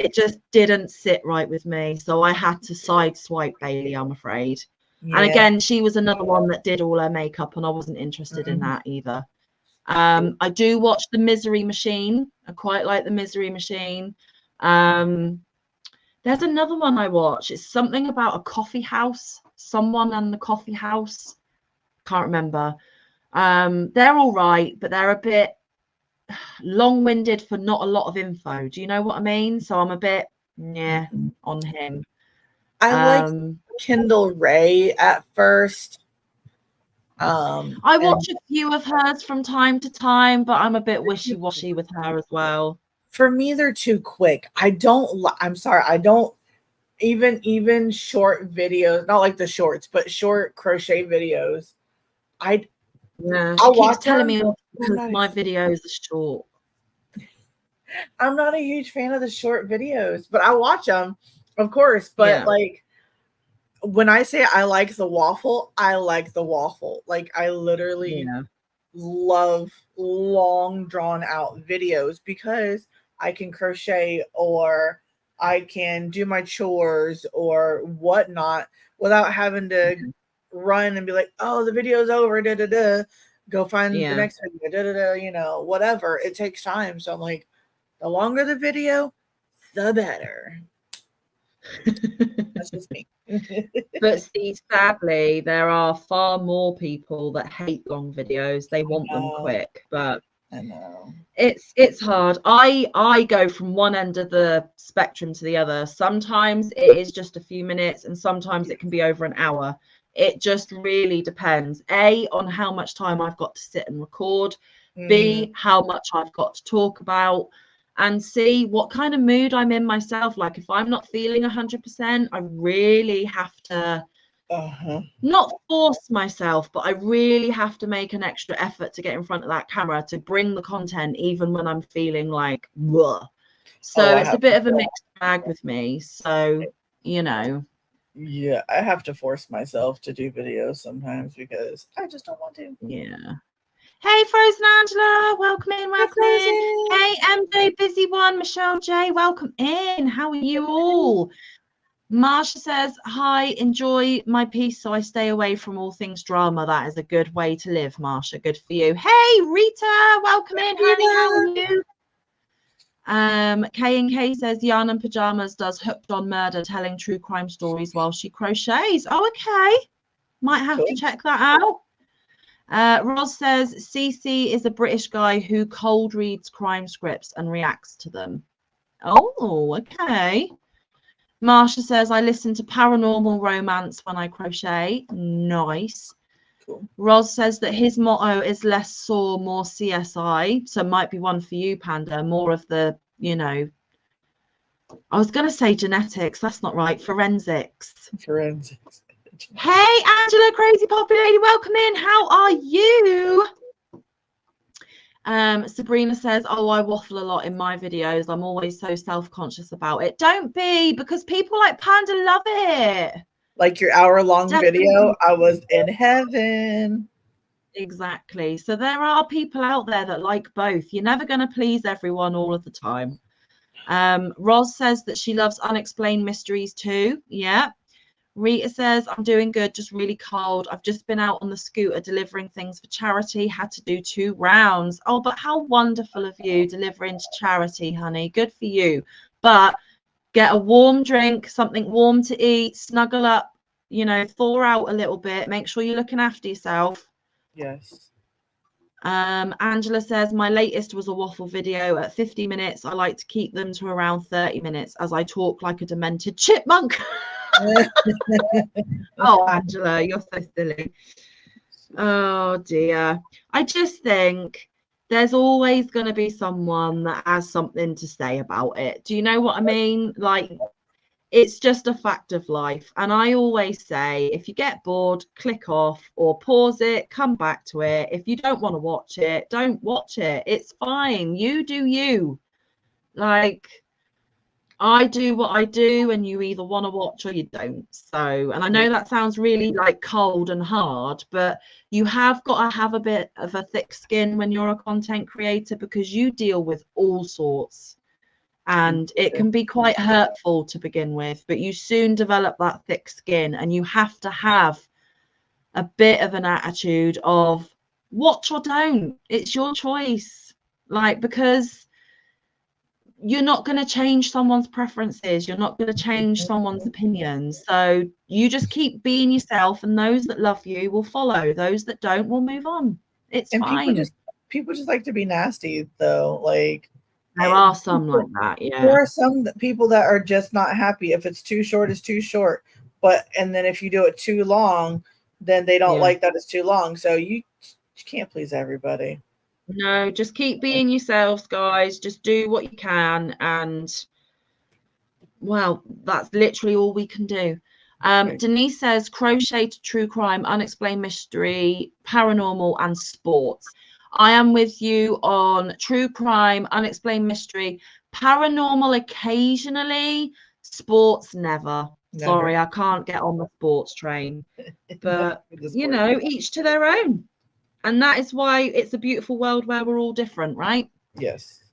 A: didn't sit right with me. So I had to sideswipe Bailey, I'm afraid. Yeah. And again, she was another one that did all her makeup, and I wasn't interested in that either. I do watch The Misery Machine. I quite like The Misery Machine. There's another one I watch. It's something about a coffee house. Someone and the coffee house. Can't remember. They're all right, but they're a bit long-winded for not a lot of info. Do you know what I mean? So I'm a bit on him.
B: I like Kendall Ray at first.
A: I watch a few of hers from time to time, but I'm a bit wishy-washy with her as well.
B: For me, they're too quick. I'm sorry. I don't even short videos, not like the shorts, but short crochet videos.
A: She keeps telling me because my videos are short.
B: I'm not a huge fan of the short videos, but I watch them, of course. But like, when I say I like the waffle, I like the waffle. Like, I literally love long drawn out videos because I can crochet or I can do my chores or whatnot without having to run and be like, oh, the video's over, go find the next video, whatever. It takes time. So I'm like, the longer the video, the better. That's just me.
A: But see, sadly, there are far more people that hate long videos. They want them quick, but
B: I know
A: it's hard. I go from one end of the spectrum to the other. Sometimes it is just a few minutes, and sometimes it can be over an hour. It just really depends. A, on how much time I've got to sit and record. B, how much I've got to talk about. and see what kind of mood I'm in myself. Like if I'm not feeling 100%, I really have to not force myself, but I really have to make an extra effort to get in front of that camera to bring the content, even when I'm feeling like, whoa. So it's a bit of a mixed bag with me. So, you know.
B: Yeah, I have to force myself to do videos sometimes because I just don't want to.
A: Yeah. Hey, Frozen Angela, welcome in, welcome in. Hey, MJ, busy one, Michelle J, welcome in. How are you all? Marsha says, hi, enjoy my piece so I stay away from all things drama. That is a good way to live, Marsha. Good for you. Hey, Rita, welcome in, honey. How are you? K&K says Yarn and Pajamas does Hooked on Murder, telling true crime stories while she crochets. Oh, okay. Might have to check that out. Roz says CC is a British guy who cold reads crime scripts and reacts to them. Oh, okay. Marsha says I listen to paranormal romance when I crochet. Nice.
B: Cool.
A: Roz says that his motto is less Saw, more CSI. So might be one for you, Panda. More of the, you know, I was going to say genetics. That's not right. Forensics.
B: Forensics.
A: Hey, Angela, crazy poppy lady. Welcome in. How are you? Sabrina says, oh, I waffle a lot in my videos. I'm always so self-conscious about it. Don't be, because people like Panda love it.
B: Like your hour-long video, I was in heaven.
A: Exactly. So there are people out there that like both. You're never going to please everyone all of the time. Roz says that she loves Unexplained Mysteries too. Yeah. Rita says, I'm doing good, just really cold. I've just been out on the scooter delivering things for charity, had to do 2 rounds. Oh, but how wonderful of you delivering to charity, honey. Good for you. But get a warm drink, something warm to eat, snuggle up, you know, thaw out a little bit. Make sure you're looking after yourself.
B: Yes.
A: Angela says, my latest was a waffle video at 50 minutes. I like to keep them to around 30 minutes as I talk like a demented chipmunk. Oh, Angela, you're so silly. Oh dear. I just think there's always going to be someone that has something to say about it. Do you know what I mean? Like, it's just a fact of life. And I always say, if you get bored, click off or pause it, come back to it. If you don't want to watch it, don't watch it. It's fine. You do you. Like, I do what I do, and you either want to watch or you don't. So, and I know that sounds really like cold and hard, but you have got to have a bit of a thick skin when you're a content creator, because you deal with all sorts, and it can be quite hurtful to begin with, but you soon develop that thick skin, and you have to have a bit of an attitude of watch or don't. It's your choice. Like, because you're not going to change someone's preferences. You're not going to change someone's opinions. So you just keep being yourself, and those that love you will follow. Those that don't will move on. It's fine.
B: People just like to be nasty, though. Like,
A: there are some like that. Yeah.
B: There are some people that are just not happy. If it's too short, it's too short. And then if you do it too long, then they don't like that it's too long. So you can't please everybody.
A: No, just keep being yourselves, guys. Just do what you can, and well, that's literally all we can do. Denise says crochet to true crime, unexplained mystery, paranormal, and sports. I am with you on true crime, unexplained mystery, paranormal occasionally, sports never. Sorry, I can't get on the sports train. But you know, each to their own. And that is why it's a beautiful world where we're all different, right?
B: Yes.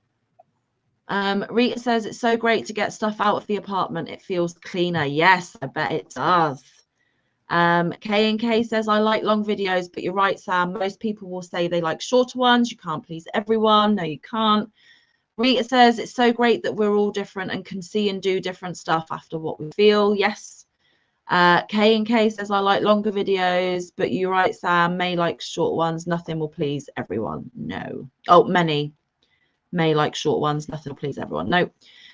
A: Rita says it's so great to get stuff out of the apartment. It feels cleaner. Yes, I bet it does. K&K says, I like long videos, but you're right, Sam. Most people will say they like shorter ones. You can't please everyone. No, you can't. Rita says it's so great that we're all different and can see and do different stuff after what we feel. Yes. K&K says, I like longer videos, but you're right, Sam. May like short ones. Nothing will please everyone. No. Oh, many may like short ones. Nothing will please everyone. No.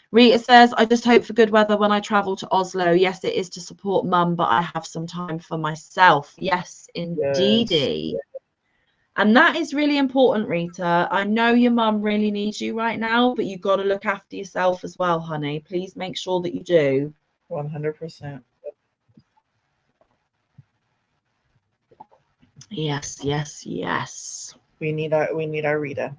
A: Rita says, I just hope for good weather when I travel to Oslo. Yes, it is to support mum, but I have some time for myself. Yes, indeedy. And that is really important, Rita. I know your mum really needs you right now, but you've got to look after yourself as well, honey. Please make sure that you do.
B: 100%.
A: Yes, yes, yes.
B: We need our Rita.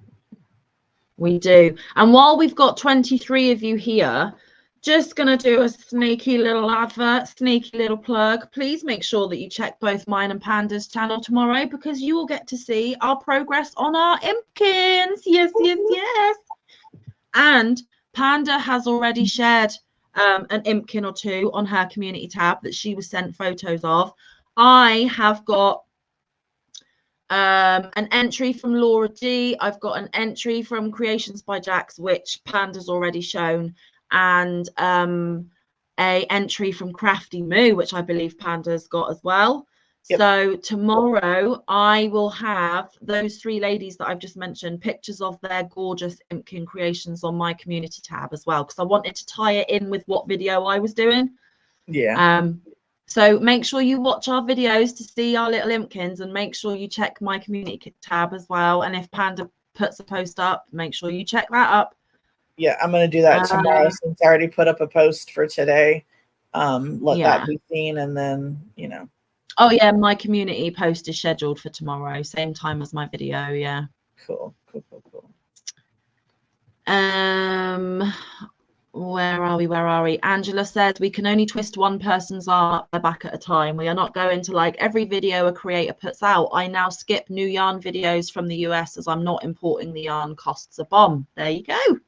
A: We do. And while we've got 23 of you here, just going to do a sneaky little advert, sneaky little plug. Please make sure that you check both mine and Panda's channel tomorrow, because you will get to see our progress on our Impkins. Yes, yes, yes. And Panda has already shared an Impkin or two on her community tab that she was sent photos of. I have got an entry from Laura D. I've got an entry from Creations by Jax, which Panda's already shown, and a entry from Crafty Moo, which I believe Panda's got as well. Yep. So tomorrow I will have those 3 ladies that I've just mentioned, pictures of their gorgeous Impkin creations on my community tab as well, because I wanted to tie it in with what video I was doing.
B: Yeah.
A: So make sure you watch our videos to see our little Impkins, and make sure you check my community tab as well. And if Panda puts a post up, make sure you check that up.
B: Yeah, I'm going to do that tomorrow, since I already put up a post for today. Let that be seen, and then, you know.
A: Oh, yeah, my community post is scheduled for tomorrow, same time as my video, yeah.
B: Cool.
A: Where are we? Angela says we can only twist one person's arm up their back at a time. We are not going to like every video a creator puts out. I now skip new yarn videos from the US as I'm not importing the yarn, costs a bomb. There you go.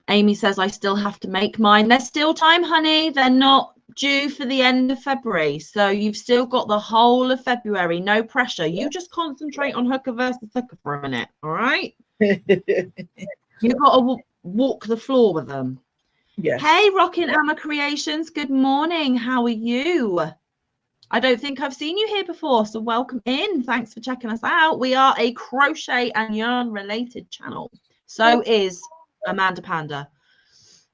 A: Amy says I still have to make mine. There's still time, honey. They're not due for the end of February, so you've still got the whole of February. No pressure. You just concentrate on Hooker versus Hooker for a minute, all right? You've got to walk the floor with them.
B: Yes.
A: Hey, Rockin' Amma Creations, good morning. How are you? I don't think I've seen you here before, so welcome in. Thanks for checking us out. We are a crochet and yarn related channel. So is Amanda Panda.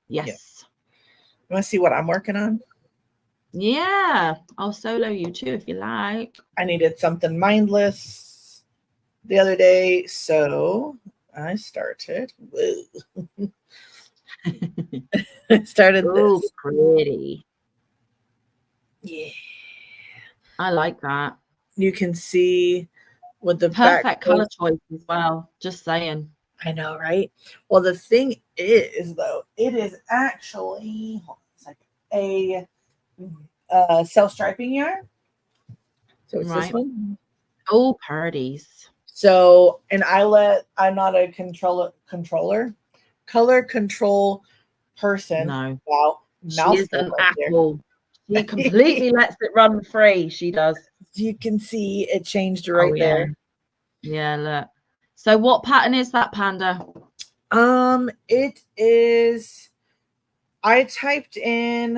A: Yes.
B: You want to see what I'm working on?
A: Yeah, I'll solo you too if you like.
B: I needed something mindless the other day, so I started. I started
A: Ooh,
B: this.
A: Pretty.
B: Yeah.
A: I like that.
B: You can see with the
A: perfect color choice as well. Just saying.
B: I know, right? Well, the thing is, though, it is actually a self-striping yarn. So it's this one.
A: Oh, parties.
B: So, and I'm not a color control person.
A: No.
B: Wow.
A: She is an apple. She completely lets it run free. She does.
B: You can see it changed right there.
A: Yeah, look. So what pattern is that, Panda?
B: It is, I typed in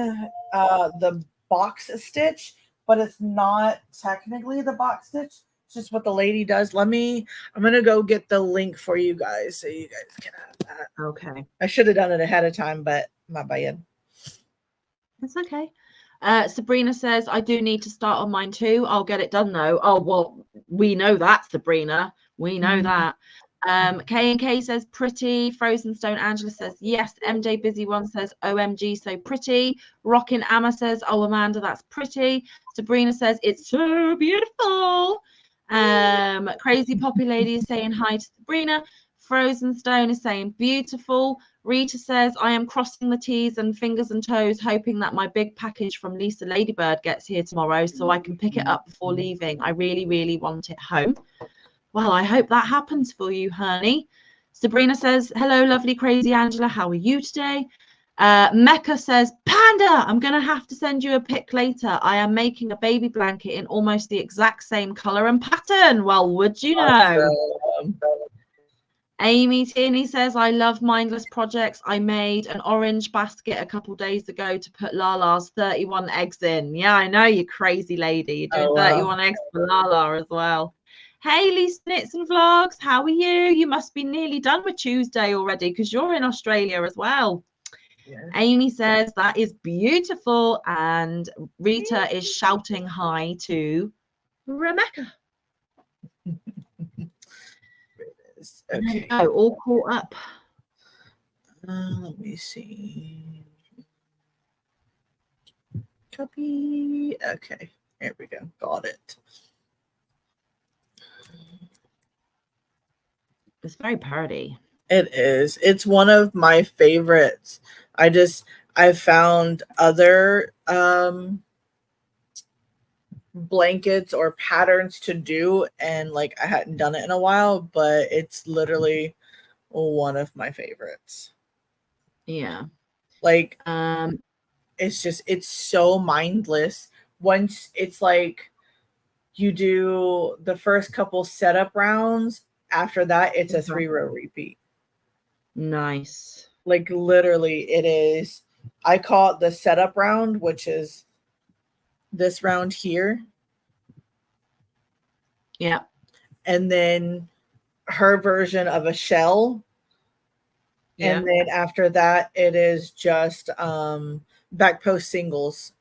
B: the box stitch, but it's not technically the box stitch. It's just what the lady does. I'm gonna go get the link for you guys so you guys can have that.
A: Okay.
B: I should have done it ahead of time, but my bad.
A: That's okay. Sabrina says, I do need to start on mine too. I'll get it done though. Oh, well, we know that, Sabrina. We know that. K&K says pretty. Frozen Stone Angela says yes. MJ Busy One says OMG, so pretty. Rockin' Amma says, oh, Amanda, that's pretty. Sabrina says it's so beautiful. Crazy Poppy Lady is saying hi to Sabrina. Frozen Stone is saying beautiful. Rita says, I am crossing the T's and fingers and toes, hoping that my big package from Lisa Ladybird gets here tomorrow so I can pick it up before leaving. I really, really want it home. Well, I hope that happens for you, honey. Sabrina says, hello, lovely, crazy Angela. How are you today? Mecca says, Panda, I'm going to have to send you a pic later. I am making a baby blanket in almost the exact same color and pattern. Well, would you know? Awesome. Amy Tierney says, I love mindless projects. I made an orange basket a couple days ago to put Lala's 31 eggs in. Yeah, I know, you crazy lady. You're doing 31 eggs for Lala as well. Hey, Lisa Knits and Vlogs, how are you? You must be nearly done with Tuesday already because you're in Australia as well. Yeah. Amy says, that is beautiful. And Rita is shouting hi to Rebecca.
B: Okay.
A: Oh, all caught up.
B: Let me see. Copy. Okay. There we go. Got it.
A: It's very pretty.
B: It is. It's one of my favorites. I found other blankets or patterns to do, and like I hadn't done it in a while, but it's literally one of my favorites.
A: Yeah.
B: Like it's so mindless. Once it's like you do the first couple setup rounds, after that it's a 3-row repeat.
A: Nice.
B: Like literally it is. I call it the setup round, which is this round here.
A: Yeah.
B: And then her version of a shell. Yeah. And then after that, it is just back post singles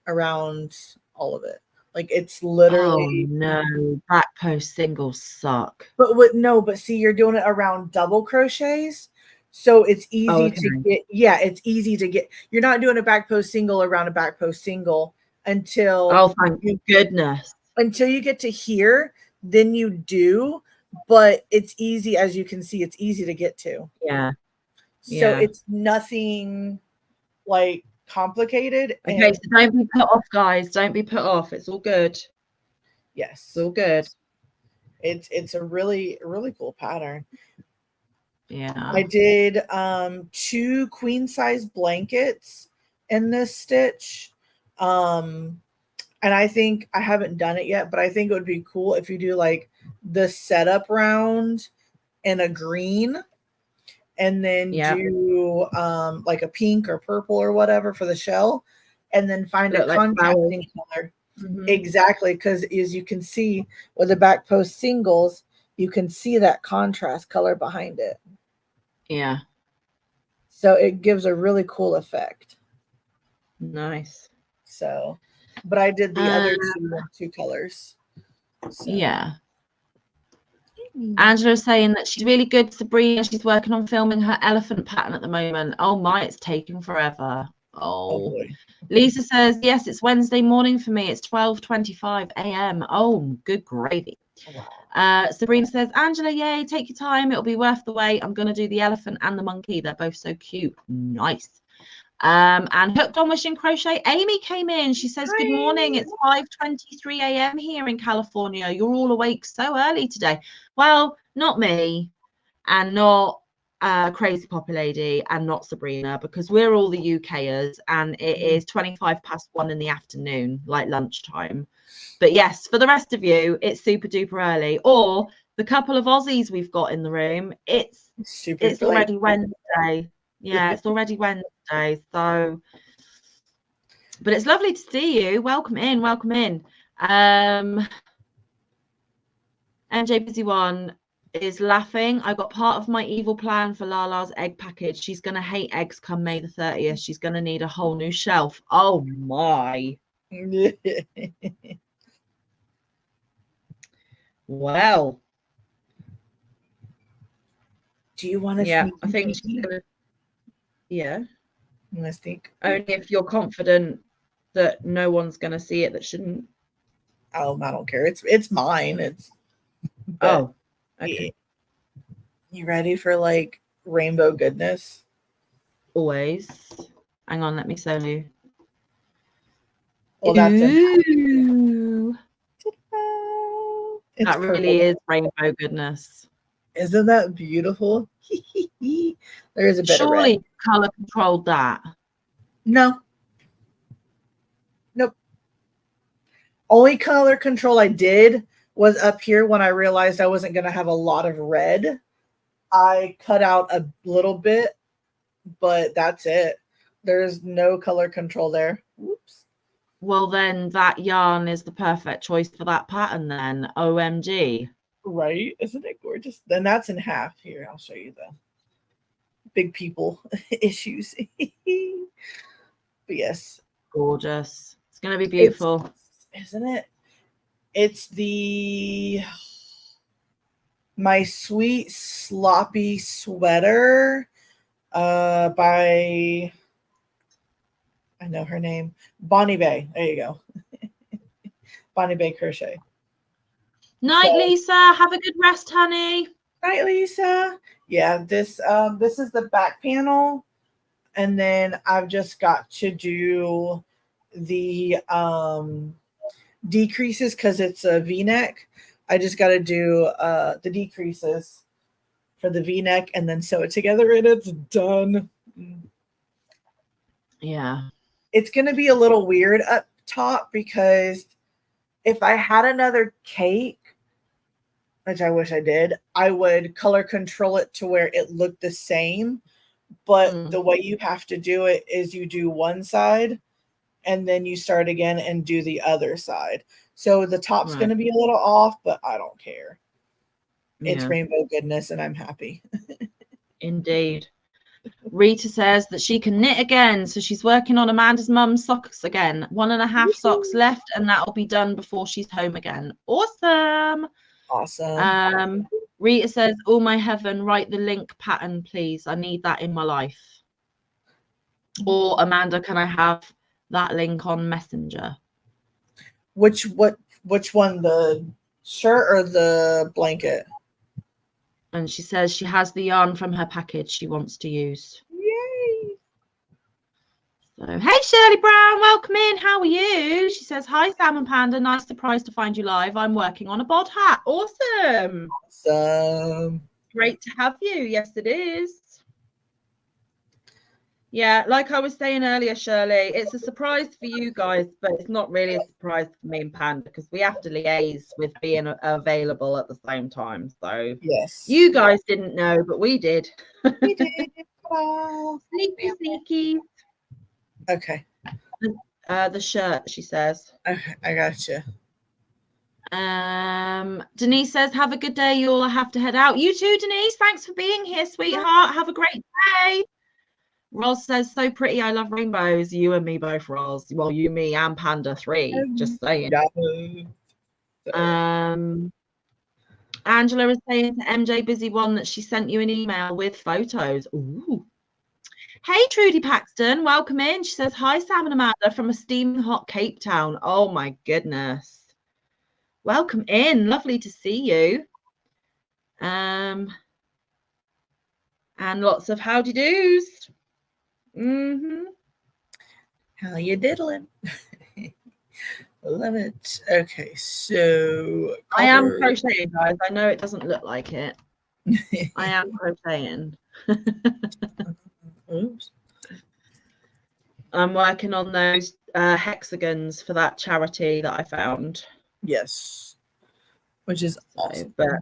B: around all of it. Like it's literally.
A: Oh no, back post singles suck.
B: But see, you're doing it around double crochets. So it's easy to get. Yeah, it's easy to get. You're not doing a back post single around a back post single until.
A: Oh, thank goodness.
B: Until you get to here, then you do. But it's easy, as you can see, it's easy to get to.
A: Yeah.
B: So it's nothing like complicated.
A: Okay, so don't be put off, guys. Don't be put off. It's all good.
B: Yes.
A: It's all good.
B: It's a really, really cool pattern.
A: Yeah.
B: I did 2 queen size blankets in this stitch. And I think I haven't done it yet, but I think it would be cool if you do like the setup round in a green and then do like a pink or purple or whatever for the shell, and then find a contrasting color. Mm-hmm. Exactly, because as you can see with the back post singles, you can see that contrast color behind it.
A: Yeah.
B: So it gives a really cool effect.
A: Nice.
B: So, but I did the other 2 colors.
A: So. Yeah. Angela's saying that she's really good, Sabrina. She's working on filming her elephant pattern at the moment. Oh my, it's taking forever. Oh. Lisa says, yes, it's Wednesday morning for me. It's 12:25 a.m. Oh, good gravy. Wow. Sabrina says, Angela, yay, take your time. It'll be worth the wait. I'm going to do the elephant and the monkey. They're both so cute. Nice. And Hooked on Wishing Crochet, Amy came in. She says, good morning. It's 5:23 a.m. here in California. You're all awake so early today. Well, not me and not Crazy Poppy Lady and not Sabrina, because we're all the UKers and it is 1:25 in the afternoon, like lunchtime. But yes, for the rest of you, it's super duper early. Or the couple of Aussies we've got in the room, it's already Wednesday. Yeah, it's already Wednesday. So, but it's lovely to see you. Welcome in. Welcome in. MJ Busy One is laughing. I got part of my evil plan for Lala's egg package. She's going to hate eggs come May the 30th. She's going to need a whole new shelf. Oh, my. Well.
B: Do you want to?
A: Yeah, I think she's going to. Yeah.
B: I think
A: only if you're confident that no one's going to see it that shouldn't.
B: Oh, I don't care. It's mine. It's.
A: Oh, okay.
B: You ready for like rainbow goodness?
A: Always. Hang on, let me show you.
B: Well, that's
A: that really is rainbow goodness.
B: Isn't that beautiful? There is a bit
A: Surely
B: of red.
A: Color controlled that.
B: No. Nope. Only color control I did was up here when I realized I wasn't going to have a lot of red. I cut out a little bit, but that's it. There's no color control there. Whoops.
A: Well, then that yarn is the perfect choice for that pattern then. OMG.
B: Right? Isn't it gorgeous? Then that's in half. Here, I'll show you the big people issues. But yes.
A: Gorgeous. It's going to be beautiful.
B: Isn't it? It's the My Sweet Sloppy Sweater by, I know her name, Bonnie Bay. There you go. Bonnie Bay Crochet.
A: Night,
B: So,
A: Lisa. Have a good rest, honey.
B: night, Lisa. Yeah, this is the back panel, and then I've just got to do the decreases because it's a V-neck. I just got to do the decreases for the V-neck and then sew it together, and it's done.
A: Yeah.
B: It's going to be a little weird up top because if I had another cake, which I wish I did, I would color control it to where it looked the same. But the way you have to do it is you do one side and then you start again and do the other side. So the top's going to be a little off, but I don't care. It's rainbow goodness and I'm happy.
A: Indeed. Rita says that she can knit again. So she's working on Amanda's mum's socks again. 1.5 socks left and that'll be done before she's home again. Awesome.
B: Awesome.
A: Rita says, oh my heaven, write the link pattern, please. I need that in my life. Or Amanda, can I have that link on Messenger?
B: Which one, the shirt or the blanket?
A: And she says she has the yarn from her package she wants to use.
B: Yay.
A: So, hey, Shirley Brown, welcome in. How are you? She says, hi, Sam and Panda. Nice surprise to find you live. I'm working on a bod hat. Awesome.
B: Awesome.
A: Great to have you. Yes, it is. Yeah, like I was saying earlier, Shirley, it's a surprise for you guys, but it's not really a surprise for me and Panda because we have to liaise with being available at the same time. So
B: yes,
A: you guys didn't know, but we did.
B: We did.
A: Sneaky, sneaky.
B: Okay.
A: The shirt, she says.
B: Okay, I gotcha.
A: Denise says, have a good day. You all have to head out. You too, Denise. Thanks for being here, sweetheart. Have a great day. Roz says, so pretty. I love rainbows. You and me both, Roz. Well, you, me, and Panda 3. Just saying. Angela is saying to MJ Busy One that she sent you an email with photos. Ooh. Hey, Trudy Paxton. Welcome in. She says, hi, Sam and Amanda from a steaming hot Cape Town. Oh, my goodness. Welcome in. Lovely to see you. And lots of howdy do's.
B: How you diddling? Love it. Okay, so
A: I am crocheting, guys. I know it doesn't look like it. I am crocheting.
B: Oops.
A: I'm working on those hexagons for that charity that I found.
B: Yes, which is awesome.
A: But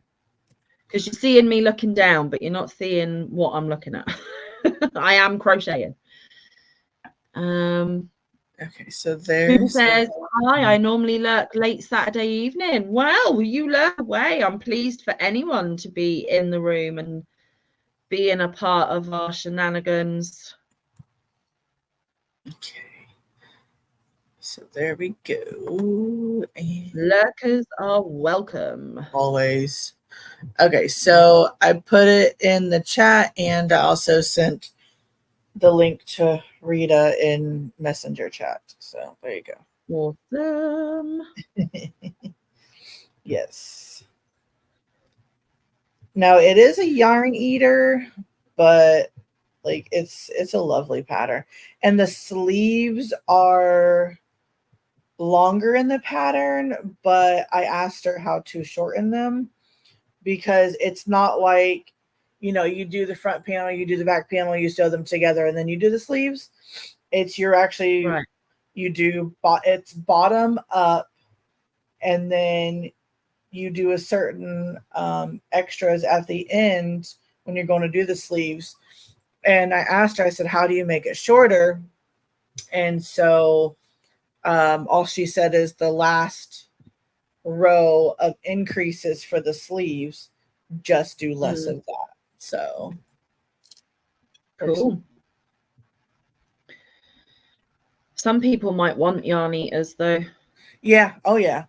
A: because you're seeing me looking down, but you're not seeing what I'm looking at. I am crocheting.
B: Okay, so there's.
A: People says, hi, I normally lurk late Saturday evening. Well, you lurk away. I'm pleased for anyone to be in the room and being a part of our shenanigans.
B: Okay. So there we go. And
A: lurkers are welcome.
B: Always. Okay, so I put it in the chat and I also sent the link to Rita in Messenger chat. So there you go.
A: Awesome.
B: Yes. Now it is a yarn eater, but like it's a lovely pattern. And the sleeves are longer in the pattern, but I asked her how to shorten them because it's not like, you do the front panel, you do the back panel, you sew them together, and then you do the sleeves. It's you're actually right. You do it's bottom up, and then you do a certain extras at the end when you're going to do the sleeves. And I asked her, I said, how do you make it shorter? And so all she said is the last row of increases for the sleeves, just do less of that. So
A: cool. Some people might want yarn eaters though.
B: Yeah. Oh yeah.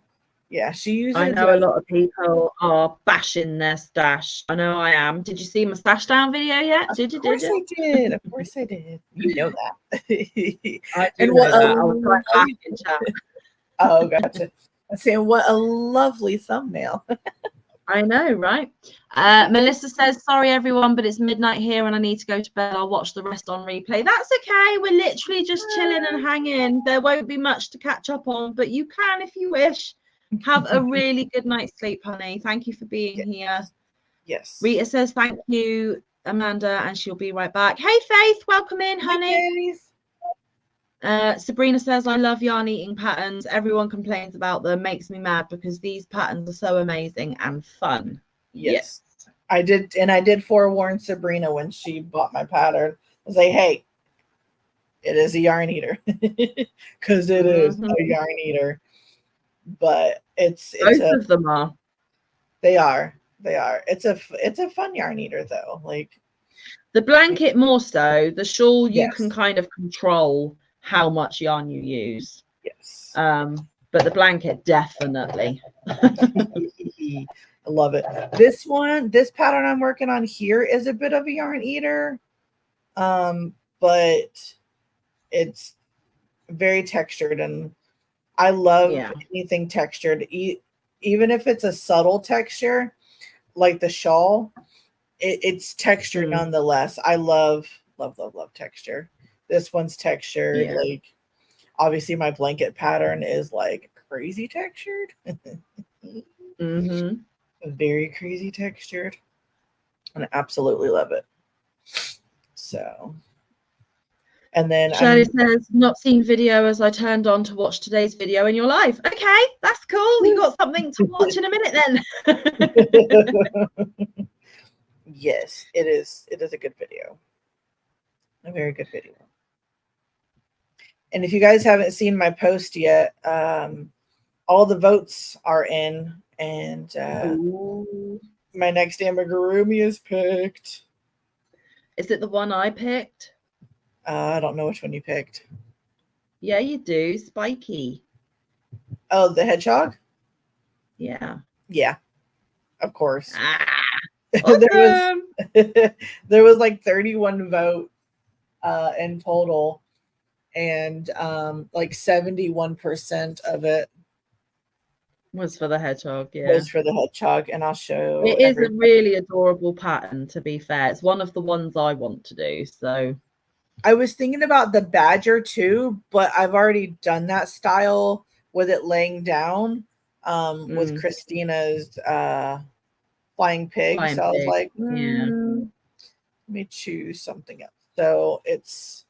B: Yeah, she uses.
A: I know a lot of people are bashing their stash. I know I am. Did you see my stash down video yet? Did you?
B: Of course I did. Of course I did. You know that.
A: I do
B: And
A: know
B: what
A: that.
B: a
A: I was quite
B: lovely-
A: laughing, chat.
B: Oh, gotcha. I'm saying what a lovely thumbnail.
A: I know, right? Melissa says, sorry, everyone, but it's midnight here and I need to go to bed. I'll watch the rest on replay. That's okay. We're literally just chilling and hanging. There won't be much to catch up on, but you can if you wish. Have a really good night's sleep, honey. Thank you for being here.
B: Yes.
A: Rita says, thank you, Amanda, and she'll be right back. Hey, Faith, welcome in, honey. Sabrina says, I love yarn eating patterns. Everyone complains about them. Makes me mad because these patterns are so amazing and fun.
B: Yes. I did forewarn Sabrina when she bought my pattern. I was like, hey, it is a yarn eater. Because it is a yarn eater. But it's
A: both of them are.
B: They are. It's a fun yarn eater though. Like
A: the blanket more so. The shawl you
B: Yes.
A: can kind of control how much yarn you use.
B: Yes.
A: But the blanket definitely.
B: I love it. This pattern I'm working on here is a bit of a yarn eater. But it's very textured and I love anything textured. Even if it's a subtle texture, like the shawl, it's textured nonetheless. I love texture. This one's textured. Like obviously my blanket pattern is like crazy textured. Very crazy textured. And I absolutely love it. So and then
A: Shirley says, not seen video as I turned on to watch today's video in your life. Okay, that's cool. You got something to watch in a minute then.
B: Yes, it is. It is a good video. A very good video. And if you guys haven't seen my post yet, all the votes are in, and my next amigurumi is picked.
A: Is it the one I picked?
B: I don't know which one you picked.
A: Yeah, you do. Spiky.
B: Oh, the hedgehog?
A: Yeah.
B: Yeah, of course.
A: Awesome.
B: there was like 31 votes in total, and like 71% of it
A: was for the hedgehog. Yeah,
B: was for the hedgehog, and I'll show.
A: It is a really adorable pattern. To be fair, it's one of the ones I want to do. So
B: I was thinking about the badger too, but I've already done that style with it laying down with Christina's flying pig. So I was like, let me choose something else. So it's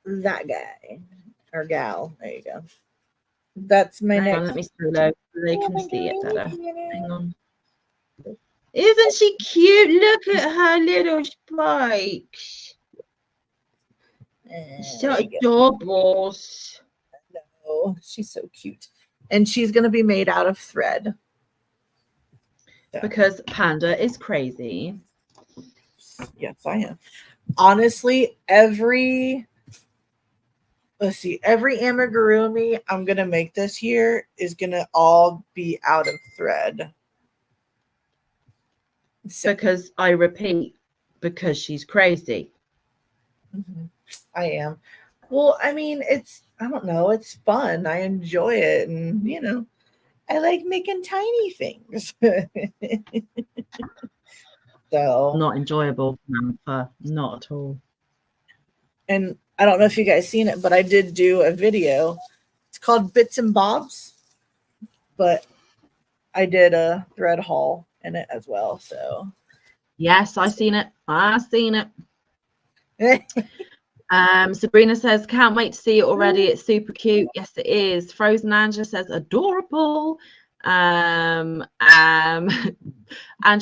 B: that guy or gal. There you go. That's my
A: Hang
B: next.
A: on, let me solo so they can see it better. Hang on. Isn't she cute? Look at her little spikes. So adorable.
B: No, she's so cute. And she's going to be made out of thread.
A: Because Panda is crazy.
B: Yes, I am. Honestly, every amigurumi I'm going to make this year is going to all be out of thread.
A: So, because I repeat, because she's crazy.
B: I am. Well, I mean, I don't know, it's fun. I enjoy it. And, you know, I like making tiny things. So
A: not enjoyable, not at all.
B: And I don't know if you guys seen it, but I did do a video. It's called Bits and Bobs, but I did a thread haul in it as well. So
A: yes, I seen it. Sabrina says, can't wait to see it already. It's super cute. Yes, it is. Frozen Angela says, adorable. Angela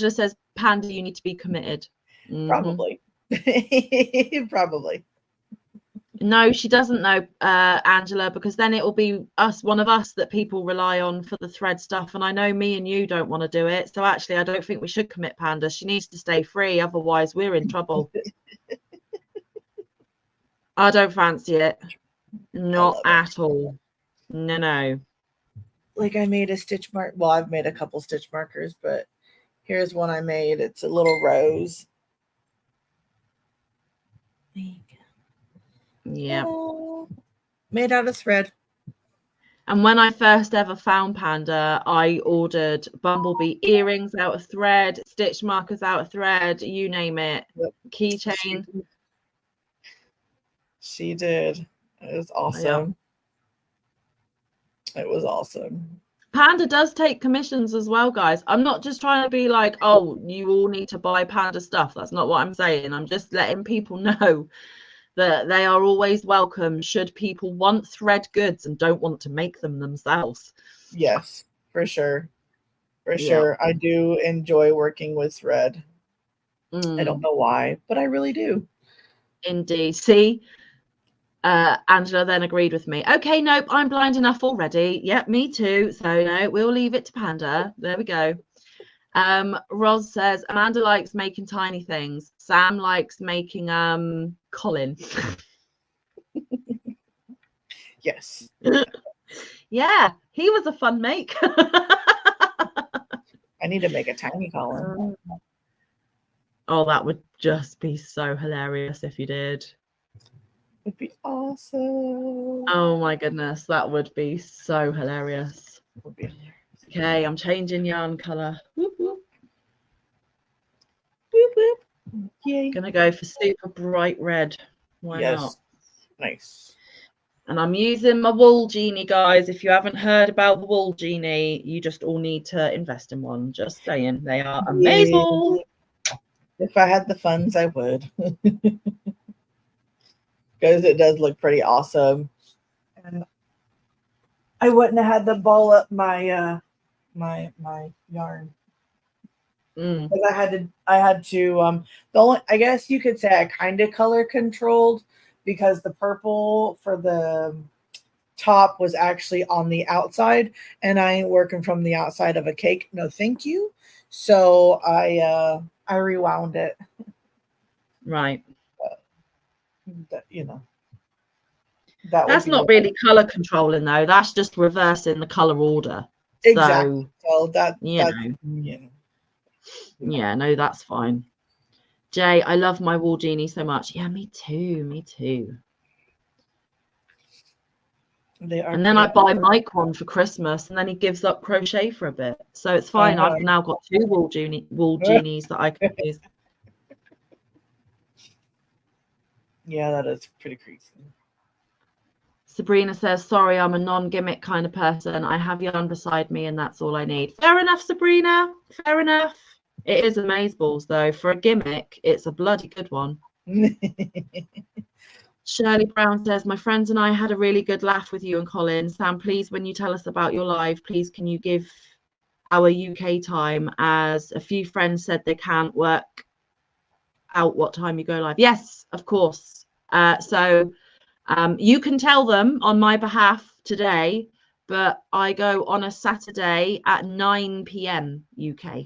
A: says, Panda, you need to be committed.
B: Probably. Probably.
A: No, she doesn't know, Angela, because then it will be one of us that people rely on for the thread stuff. And I know me and you don't want to do it. So actually, I don't think we should commit Panda. She needs to stay free. Otherwise, we're in trouble. I don't fancy it. Not at all. No.
B: like I made a stitch mark. Well, I've made a couple stitch markers, but here's one I made. It's a little rose.
A: Yeah.
B: Made out of thread.
A: And when I first ever found Panda, I ordered bumblebee earrings out of thread, stitch markers out of thread, you name it,
B: Yep.
A: keychain.
B: She did. It was awesome. Yeah. It was awesome.
A: Panda does take commissions as well, guys. I'm not just trying to be like, oh, you all need to buy Panda stuff. That's not what I'm saying. I'm just letting people know that they are always welcome should people want thread goods and don't want to make them themselves.
B: Yes, for sure. For sure. I do enjoy working with thread. I don't know why, but I really do.
A: Indeed. See, Angela then agreed with me. Okay, nope, I'm blind enough already. Yep, me too. So no, we'll leave it to Panda. There we go. Roz says Amanda likes making tiny things. Sam likes making Colin.
B: Yes.
A: Yeah, he was a fun make.
B: I need to make a tiny Colin.
A: Oh, that would just be so hilarious if you did.
B: Would be awesome.
A: Oh my goodness, that would be so hilarious.
B: Would be hilarious.
A: Okay, I'm changing yarn color. Whoop, whoop.
B: Boop, boop. Yay.
A: Gonna go for super bright red. Why not?
B: Nice.
A: And I'm using my Wool Genie, guys. If you haven't heard about the Wool Genie, you just all need to invest in one. Just saying, they are amazing.
B: If I had the funds, I would. Because it does look pretty awesome. And I wouldn't have had to ball up my my yarn. Because I had to the only, I guess you could say I kind of color controlled, because the purple for the top was actually on the outside, and I ain't working from the outside of a cake. No, thank you. So I rewound it.
A: Right.
B: You know.
A: That's not really color controlling though. That's just reversing the color order.
B: Exactly.
A: So
B: that
A: you know. Yeah, no, that's fine. Jay, I love my Wool Genie so much. Yeah, me too. Me too. And then I buy Mike one for Christmas, and then he gives up crochet for a bit. So it's fine. I've now got 2 Wool Genies that I can use.
B: Yeah, that is pretty crazy.
A: Sabrina says, sorry, I'm a non-gimmick kind of person. I have yarn beside me, and that's all I need. Fair enough, Sabrina. Fair enough. It is amazeballs, though. For a gimmick, it's a bloody good one. Shirley Brown says, my friends and I had a really good laugh with you and Colin. Sam, please, when you tell us about your live, please can you give our UK time, as a few friends said they can't work out what time you go live. Yes, of course. So you can tell them on my behalf today, but I go on a Saturday at 9 p.m. UK.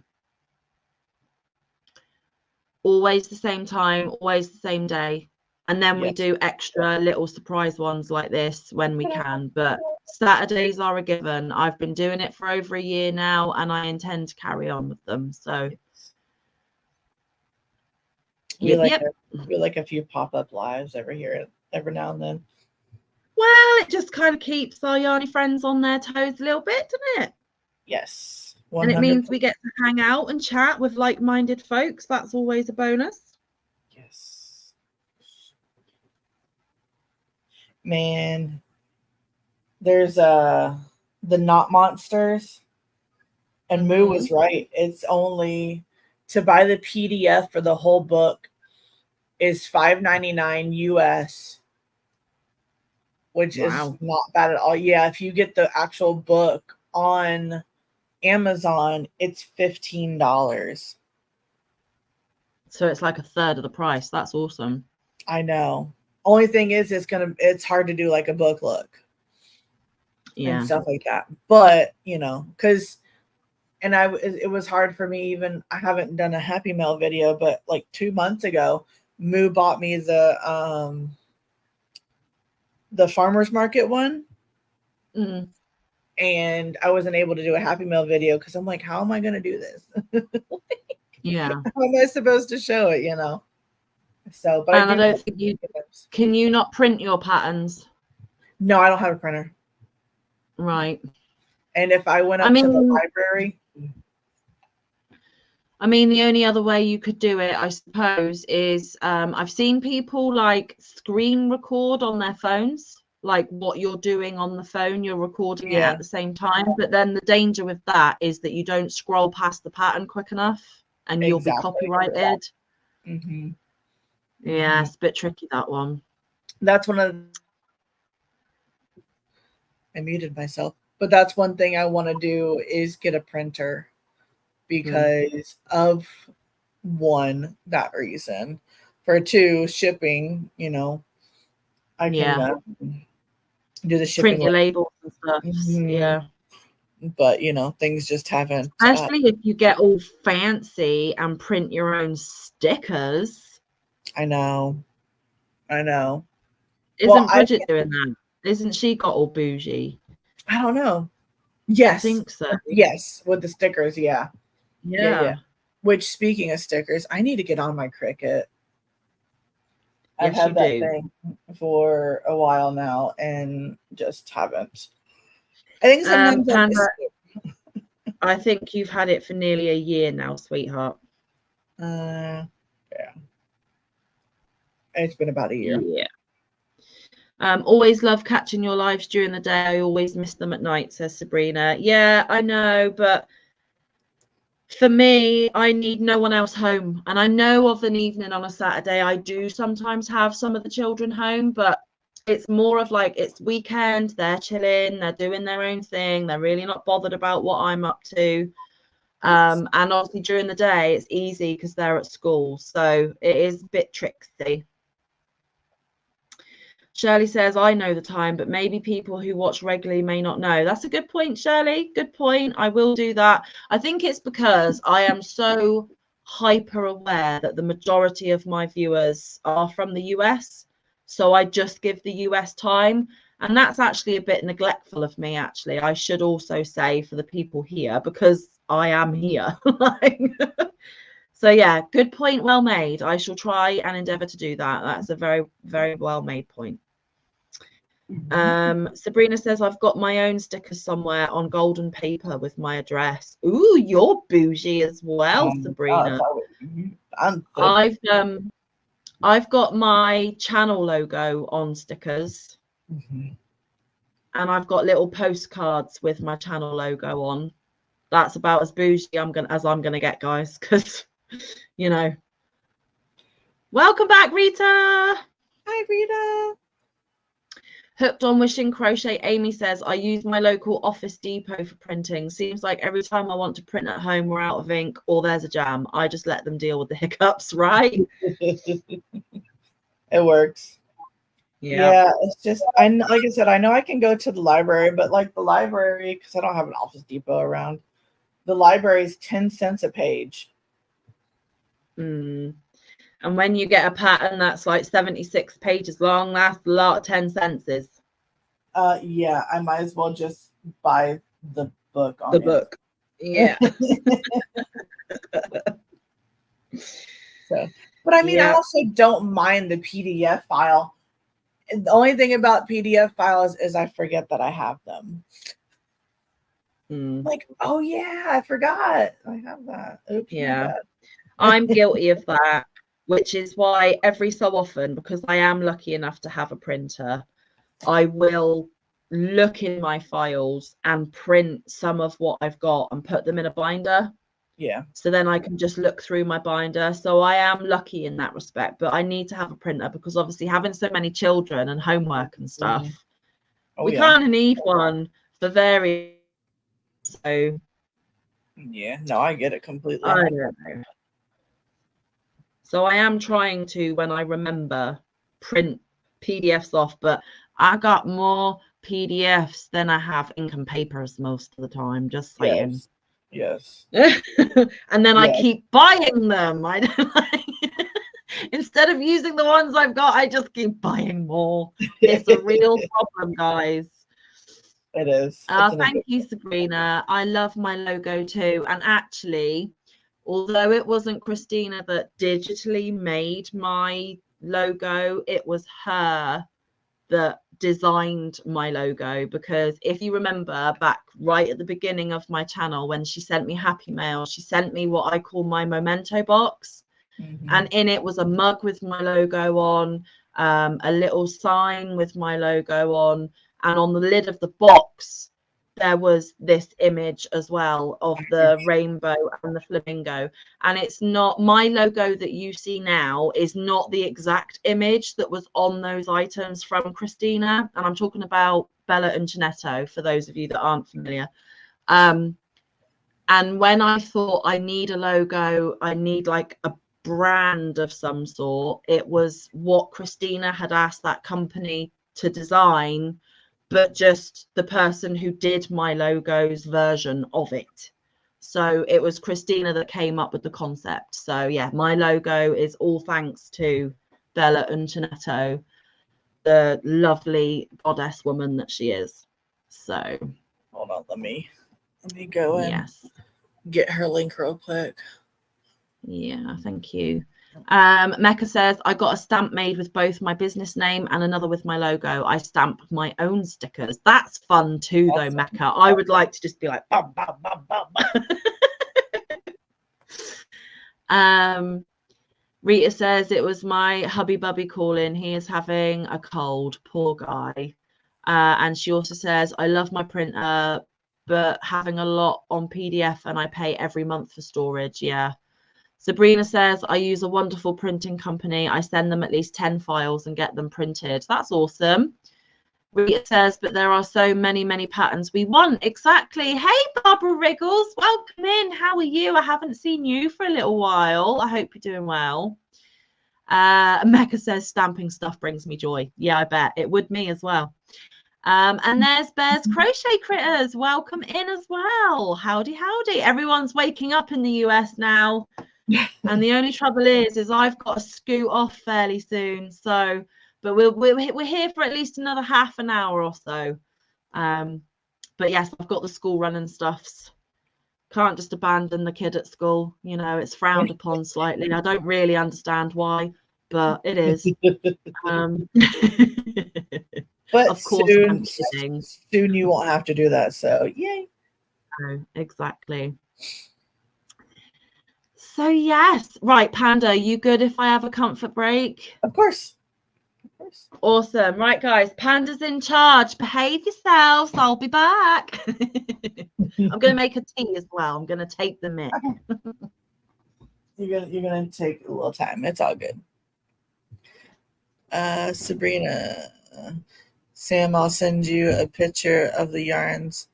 A: Always the same time, always the same day. And then we do extra little surprise ones like this when we can. But Saturdays are a given. I've been doing it for over a year now, and I intend to carry on with them. So
B: we like a few pop-up lives every now and then.
A: Well, it just kind of keeps our yarny friends on their toes a little bit, doesn't it?
B: Yes.
A: 100%. And it means we get to hang out and chat with like-minded folks. That's always a bonus.
B: Yes. Man, there's the Knot Monsters, and Moo was right. It's only to buy the PDF for the whole book is $5.99 US, which is not bad at all. Yeah, if you get the actual book on Amazon, it's $15.
A: So it's like a third of the price. That's awesome.
B: I know. Only thing is, it's hard to do like a book look, and stuff like that. But because it was hard for me. Even I haven't done a Happy Mail video, but like 2 months ago, Moo bought me the farmer's market one. and I wasn't able to do a Happy Meal video because I'm like, how am I going to do this?
A: Yeah.
B: How am I supposed to show it, you know? So, but
A: And I
B: do
A: don't think you can you not print your patterns?
B: No, I don't have a printer.
A: Right.
B: And if I went up to the library,
A: I mean, the only other way you could do it, I suppose, is I've seen people like screen record on their phones, like what you're doing on the phone, you're recording it at the same time. But then the danger with that is that you don't scroll past the pattern quick enough and you'll be copyrighted.
B: Mm-hmm.
A: Yeah, it's a bit tricky, that one.
B: That's one of I muted myself, but that's one thing I want to do is get a printer because of one, that reason. For two, shipping, you know, I can do the shipping.
A: Print your labels and stuff. Yeah.
B: But, you know, things just haven't.
A: Especially if you get all fancy and print your own stickers.
B: I know.
A: Isn't Bridget doing that? Isn't she got all bougie?
B: I don't know. Yes.
A: I think so.
B: Yes, with the stickers, yeah.
A: Yeah.
B: Which, speaking of stickers, I need to get on my Cricut. I've had that thing for a while now and just haven't. I think sometimes
A: Panda, I think you've had it for nearly a year now, sweetheart.
B: Yeah. It's been about a year.
A: Yeah. Always love catching your lives during the day. I always miss them at night, says Sabrina. Yeah, I know, but for me, I need no one else home. And I know of an evening on a Saturday, I do sometimes have some of the children home, but it's more of like it's weekend, they're chilling, they're doing their own thing, they're really not bothered about what I'm up to. And obviously during the day, it's easy because they're at school. So it is a bit tricksy. Shirley says, I know the time, but maybe people who watch regularly may not know. That's a good point, Shirley. Good point. I will do that. I think it's because I am so hyper aware that the majority of my viewers are from the US. So I just give the US time. And that's actually a bit neglectful of me, actually. I should also say for the people here, because I am here. So yeah, good point. Well made. I shall try and endeavor to do that. That's a very, very well made point. Sabrina says, I've got my own stickers somewhere on golden paper with my address. Ooh, you're bougie as well, Sabrina. I've got my channel logo on stickers. And I've got little postcards with my channel logo on. That's about as bougie I'm gonna get, guys, because you know. Welcome back, Rita.
B: Hi, Rita.
A: Hooked on Wishing Crochet Amy says, I use my local Office Depot for printing. Seems like every time I want to print at home, we're out of ink or there's a jam. I just let them deal with the hiccups, right?
B: It works. Yeah, it's just like I said, I know I can go to the library, but like the library, because I don't have an Office Depot around, the library is 10 cents a page.
A: And when you get a pattern that's like 76 pages long, that's a lot of 10 cents.
B: Yeah, I might as well just buy the book on
A: the book. Yeah.
B: So, but I mean, I also don't mind the PDF file. The only thing about PDF files is I forget that I have them. Like, oh yeah, I forgot I have that. Oops,
A: yeah. I'm guilty of that, which is why every so often, because I am lucky enough to have a printer, I will look in my files and print some of what I've got and put them in a binder.
B: Yeah.
A: So then I can just look through my binder. So I am lucky in that respect, but I need to have a printer because obviously having so many children and homework and stuff, we kind of need one for various. So
B: yeah, no, I get it completely.
A: I don't know. So I am trying to, when I remember, print PDFs off, but I got more PDFs than I have ink and papers most of the time, just saying.
B: Yes.
A: And then I keep buying them. I don't instead of using the ones I've got, I just keep buying more. It's a real problem, guys.
B: It is.
A: Thank you, Sabrina. I love my logo too. And actually, although it wasn't Christina that digitally made my logo, it was her that designed my logo. Because if you remember back right at the beginning of my channel, when she sent me Happy Mail, she sent me what I call my memento box. And in it was a mug with my logo on, a little sign with my logo on, and on the lid of the box there was this image as well of the rainbow and the flamingo. And it's not, my logo that you see now is not the exact image that was on those items from Christina. And I'm talking about Bella Uncinetto, for those of you that aren't familiar. And when I thought I need a logo, I need like a brand of some sort, it was what Christina had asked that company to design, but just the person who did my logo's version of it. So it was Christina that came up with the concept. So yeah, my logo is all thanks to Bella Uncinetto, the lovely goddess woman that she is. So
B: hold on, let me go and
A: yes,
B: get her link real quick.
A: Yeah, thank you. Mecca says, I got a stamp made with both my business name and another with my logo. I stamp my own stickers. That's fun too, though, Mecca. I would like to just be like, bum, bum, bum, bum. Rita says, it was my hubby bubby calling. He is having a cold. Poor guy. And she also says, I love my printer, but having a lot on PDF and I pay every month for storage. Yeah. Sabrina says, I use a wonderful printing company. I send them at least 10 files and get them printed. That's awesome. Rita says, but there are so many, many patterns we want. Exactly. Hey, Barbara Wriggles, welcome in. How are you? I haven't seen you for a little while. I hope you're doing well. Mecca says, stamping stuff brings me joy. Yeah, I bet. It would me as well. And there's Bear's Crochet Critters. Welcome in as well. Howdy, howdy. Everyone's waking up in the US now. And the only trouble is I've got to scoot off fairly soon. So, but we're here for at least another half an hour or so. But yes, I've got the school run and stuffs. Can't just abandon the kid at school. You know, it's frowned upon slightly. I don't really understand why, but it is.
B: But
A: of course,
B: soon you won't have to do that. So yay!
A: Oh, exactly. So yes, right, Panda, you good if I have a comfort break?
B: Of course. Of course.
A: Awesome. Right, guys, Panda's in charge. Behave yourselves. I'll be back. I'm gonna make a tea as well. I'm gonna take the mic.
B: You're gonna take a little time. It's all good. Sabrina, Sam, I'll send you a picture of the yarns.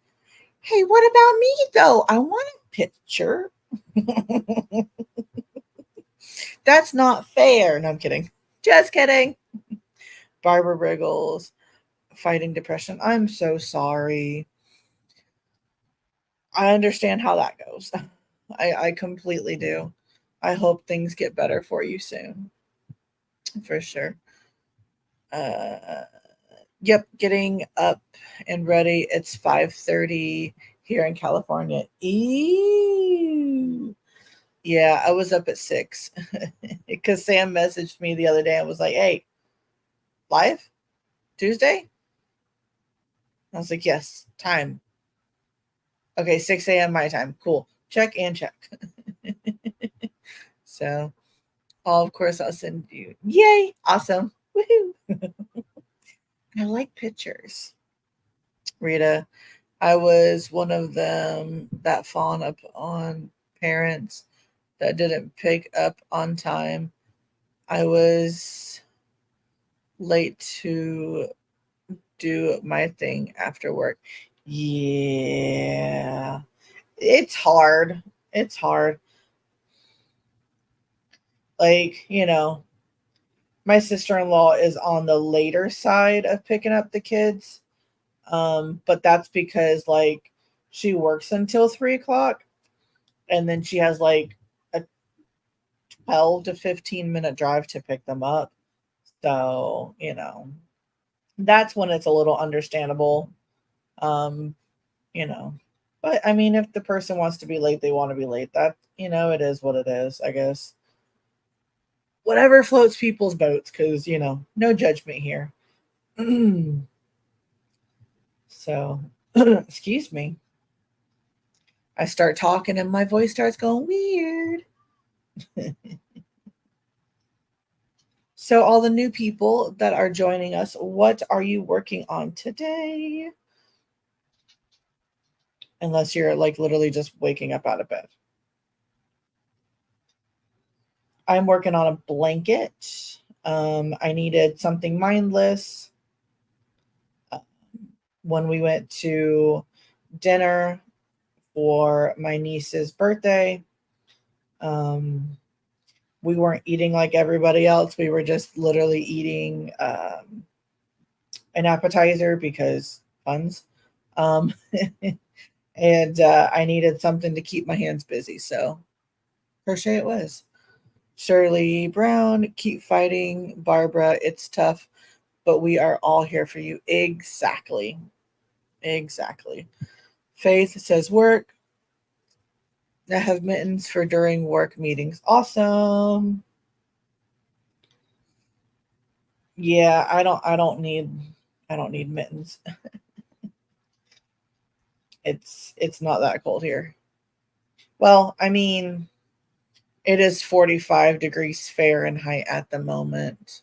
B: Hey, what about me though? I want a picture. That's not fair. No, I'm kidding. Just kidding. Barbara Wriggles, fighting depression. I'm so sorry. I understand how that goes. I completely do. I hope things get better for you soon. For sure. Yep, getting up and ready. It's 5:30 here in California. Ew. Yeah, I was up at 6 because Sam messaged me the other day and was like, hey, live Tuesday? I was like, yes, time. Okay, 6 a.m. my time. Cool. Check and check. So, of course, I'll send you. Yay. Awesome. Woohoo. I like pictures. Rita, I was one of them that fawn up on parents that didn't pick up on time. I was late to do my thing after work. Yeah. It's hard. It's hard. Like, you know, my sister-in-law is on the later side of picking up the kids. But that's because like she works until 3:00 and then she has like a 12 to 15-minute drive to pick them up. So, you know, that's when it's a little understandable. You know, but I mean, if the person wants to be late, they want to be late. That, you know, it is what it is, I guess. Whatever floats people's boats, because, you know, no judgment here. So, excuse me. I start talking and my voice starts going weird. So, all the new people that are joining us, what are you working on today? Unless you're like literally just waking up out of bed. I'm working on a blanket. I needed something mindless. When we went to dinner for my niece's birthday, we weren't eating like everybody else. We were just literally eating an appetizer because funds. And I needed something to keep my hands busy. So crochet it was. Shirley Brown, keep fighting. Barbara, it's tough, but we are all here for you. Exactly. Exactly. Faith says work. I have mittens for during work meetings. Awesome. Yeah, I don't need mittens. It's not that cold here. Well, I mean, it is 45 degrees Fahrenheit at the moment.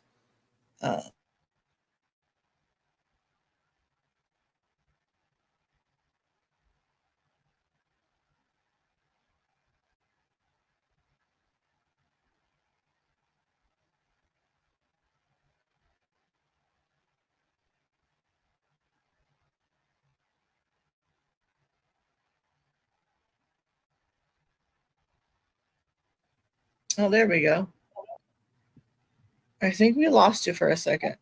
B: Oh, there we go. I think we lost you for a second.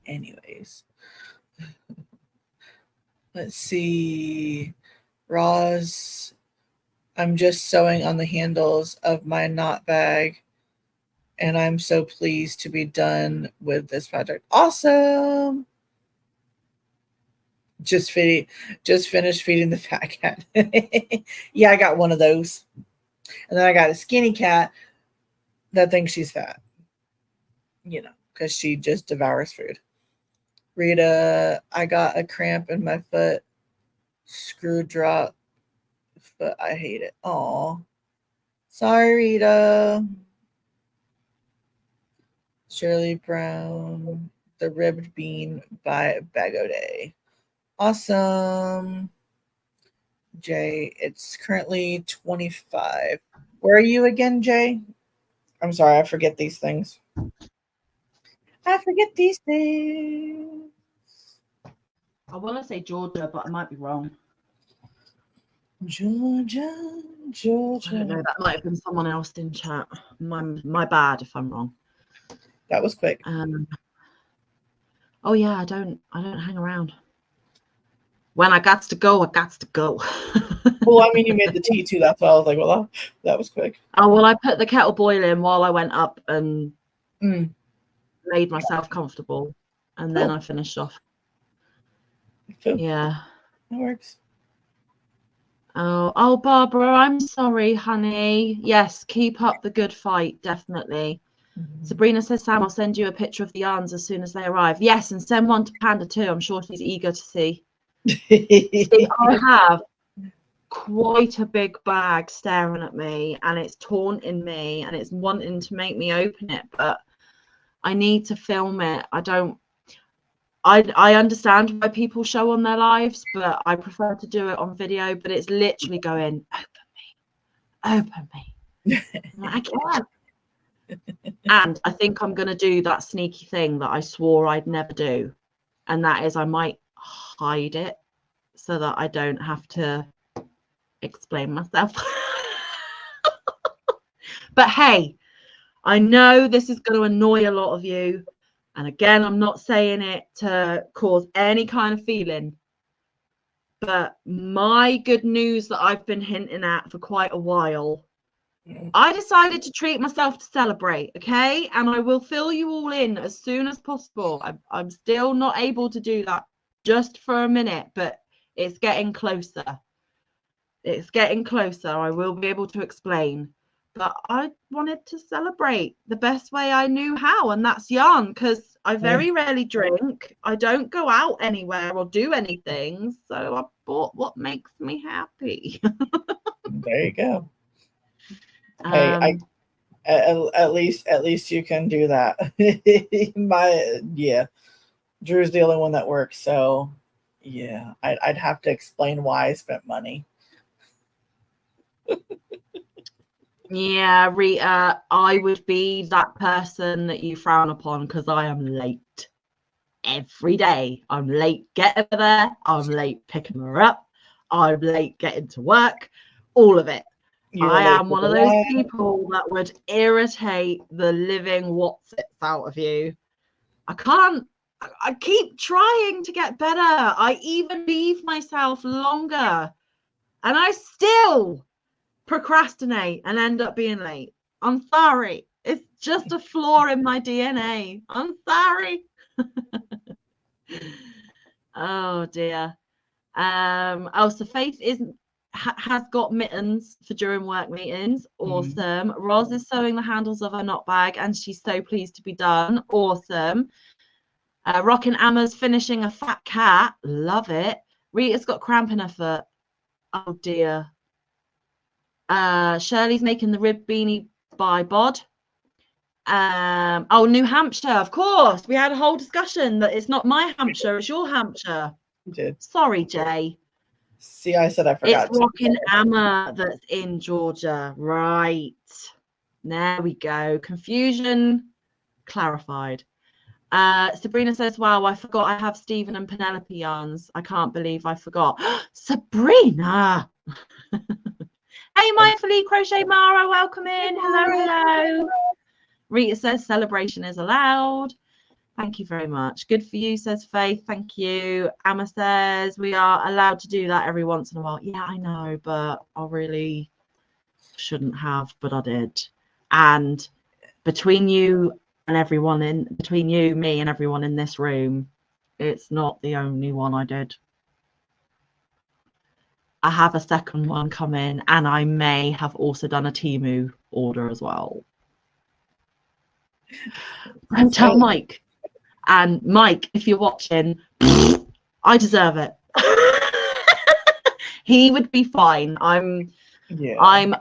B: Anyways. Let's see. Roz, I'm just sewing on the handles of my knot bag, and I'm so pleased to be done with this project. Awesome. Just finished feeding the fat cat. Yeah, I got one of those. And then I got a skinny cat that thinks she's fat, you know, because she just devours food. Rita, I got a cramp in my foot. Screw drop. But I hate it. Aw. Sorry, Rita. Shirley Brown, The Ribbed Bean by Bagode. Awesome. Jay, it's currently 25. Where are you again, Jay? I'm sorry, I forget these things. I forget these things.
A: I want to say Georgia, but I might be wrong.
B: Georgia.
A: I don't know. That might have been someone else in chat. My bad if I'm wrong.
B: That was quick.
A: Oh yeah, I don't hang around. When I got to go, I got to go.
B: Well, I mean, you made the tea too. That's why I was like, well, that was quick.
A: Oh, well, I put the kettle boiling while I went up and made myself comfortable. And then I finished off.
B: Cool.
A: Yeah.
B: That works.
A: Oh, Barbara, I'm sorry, honey. Yes, keep up the good fight, definitely. Sabrina says, Sam, I'll send you a picture of the yarns as soon as they arrive. Yes, and send one to Panda too. I'm sure she's eager to see. I have quite a big bag staring at me, and it's taunting me, and it's wanting to make me open it, but I need to film it. I understand why people show on their lives, but I prefer to do it on video. But it's literally going, open me. I can't. And I think I'm going to do that sneaky thing that I swore I'd never do. And that is I might hide it so that I don't have to explain myself. But hey, I know this is going to annoy a lot of you. And again, I'm not saying it to cause any kind of feeling. But my good news that I've been hinting at for quite a while, I decided to treat myself to celebrate, okay? And I will fill you all in as soon as possible. I'm still not able to do that just for a minute, but it's getting closer. It's getting closer. I will be able to explain. But I wanted to celebrate the best way I knew how, and that's yarn, because I very rarely drink. I don't go out anywhere or do anything. So I bought what makes me happy.
B: There you go. Hey, at least you can do that. Drew's the only one that works, so yeah, I'd have to explain why I spent money.
A: Yeah, Rita, I would be that person that you frown upon because I am late every day. I'm late getting there. I'm late picking her up. I'm late getting to work. All of it. I am one of those people that would irritate the living whatsits out of you. I keep trying to get better. I even leave myself longer, and I still procrastinate and end up being late. I'm sorry. It's just a flaw in my DNA. I'm sorry. Oh dear. So Faith has got mittens for during work meetings. Awesome. Roz is sewing the handles of her knot bag and she's so pleased to be done. Awesome. Rockin' Amma's finishing a fat cat. Love it. Rita's got cramp in her foot. Oh dear. Shirley's making the rib beanie by Bod. New Hampshire, of course. We had a whole discussion that it's not my Hampshire, it's your Hampshire.
B: You did.
A: Sorry, Jay.
B: See, I said I forgot.
A: It's Rockin' Amma that's in Georgia. Right. There we go. Confusion clarified. Sabrina says, wow, I forgot I have Stephen and Penelope yarns. I can't believe I forgot. Sabrina! Hey, Mindfully Crochet Mara, welcome in. Hello. Rita says, celebration is allowed. Thank you very much. Good for you, says Faith. Thank you. Amma says, we are allowed to do that every once in a while. Yeah, I know, but I really shouldn't have, but I did. And between you, me, and everyone in this room, it's not the only one I did. I have a second one come in, and I may have also done a Temu order as well. Don't tell Mike. And Mike, if you're watching, I deserve it. He would be fine. I'm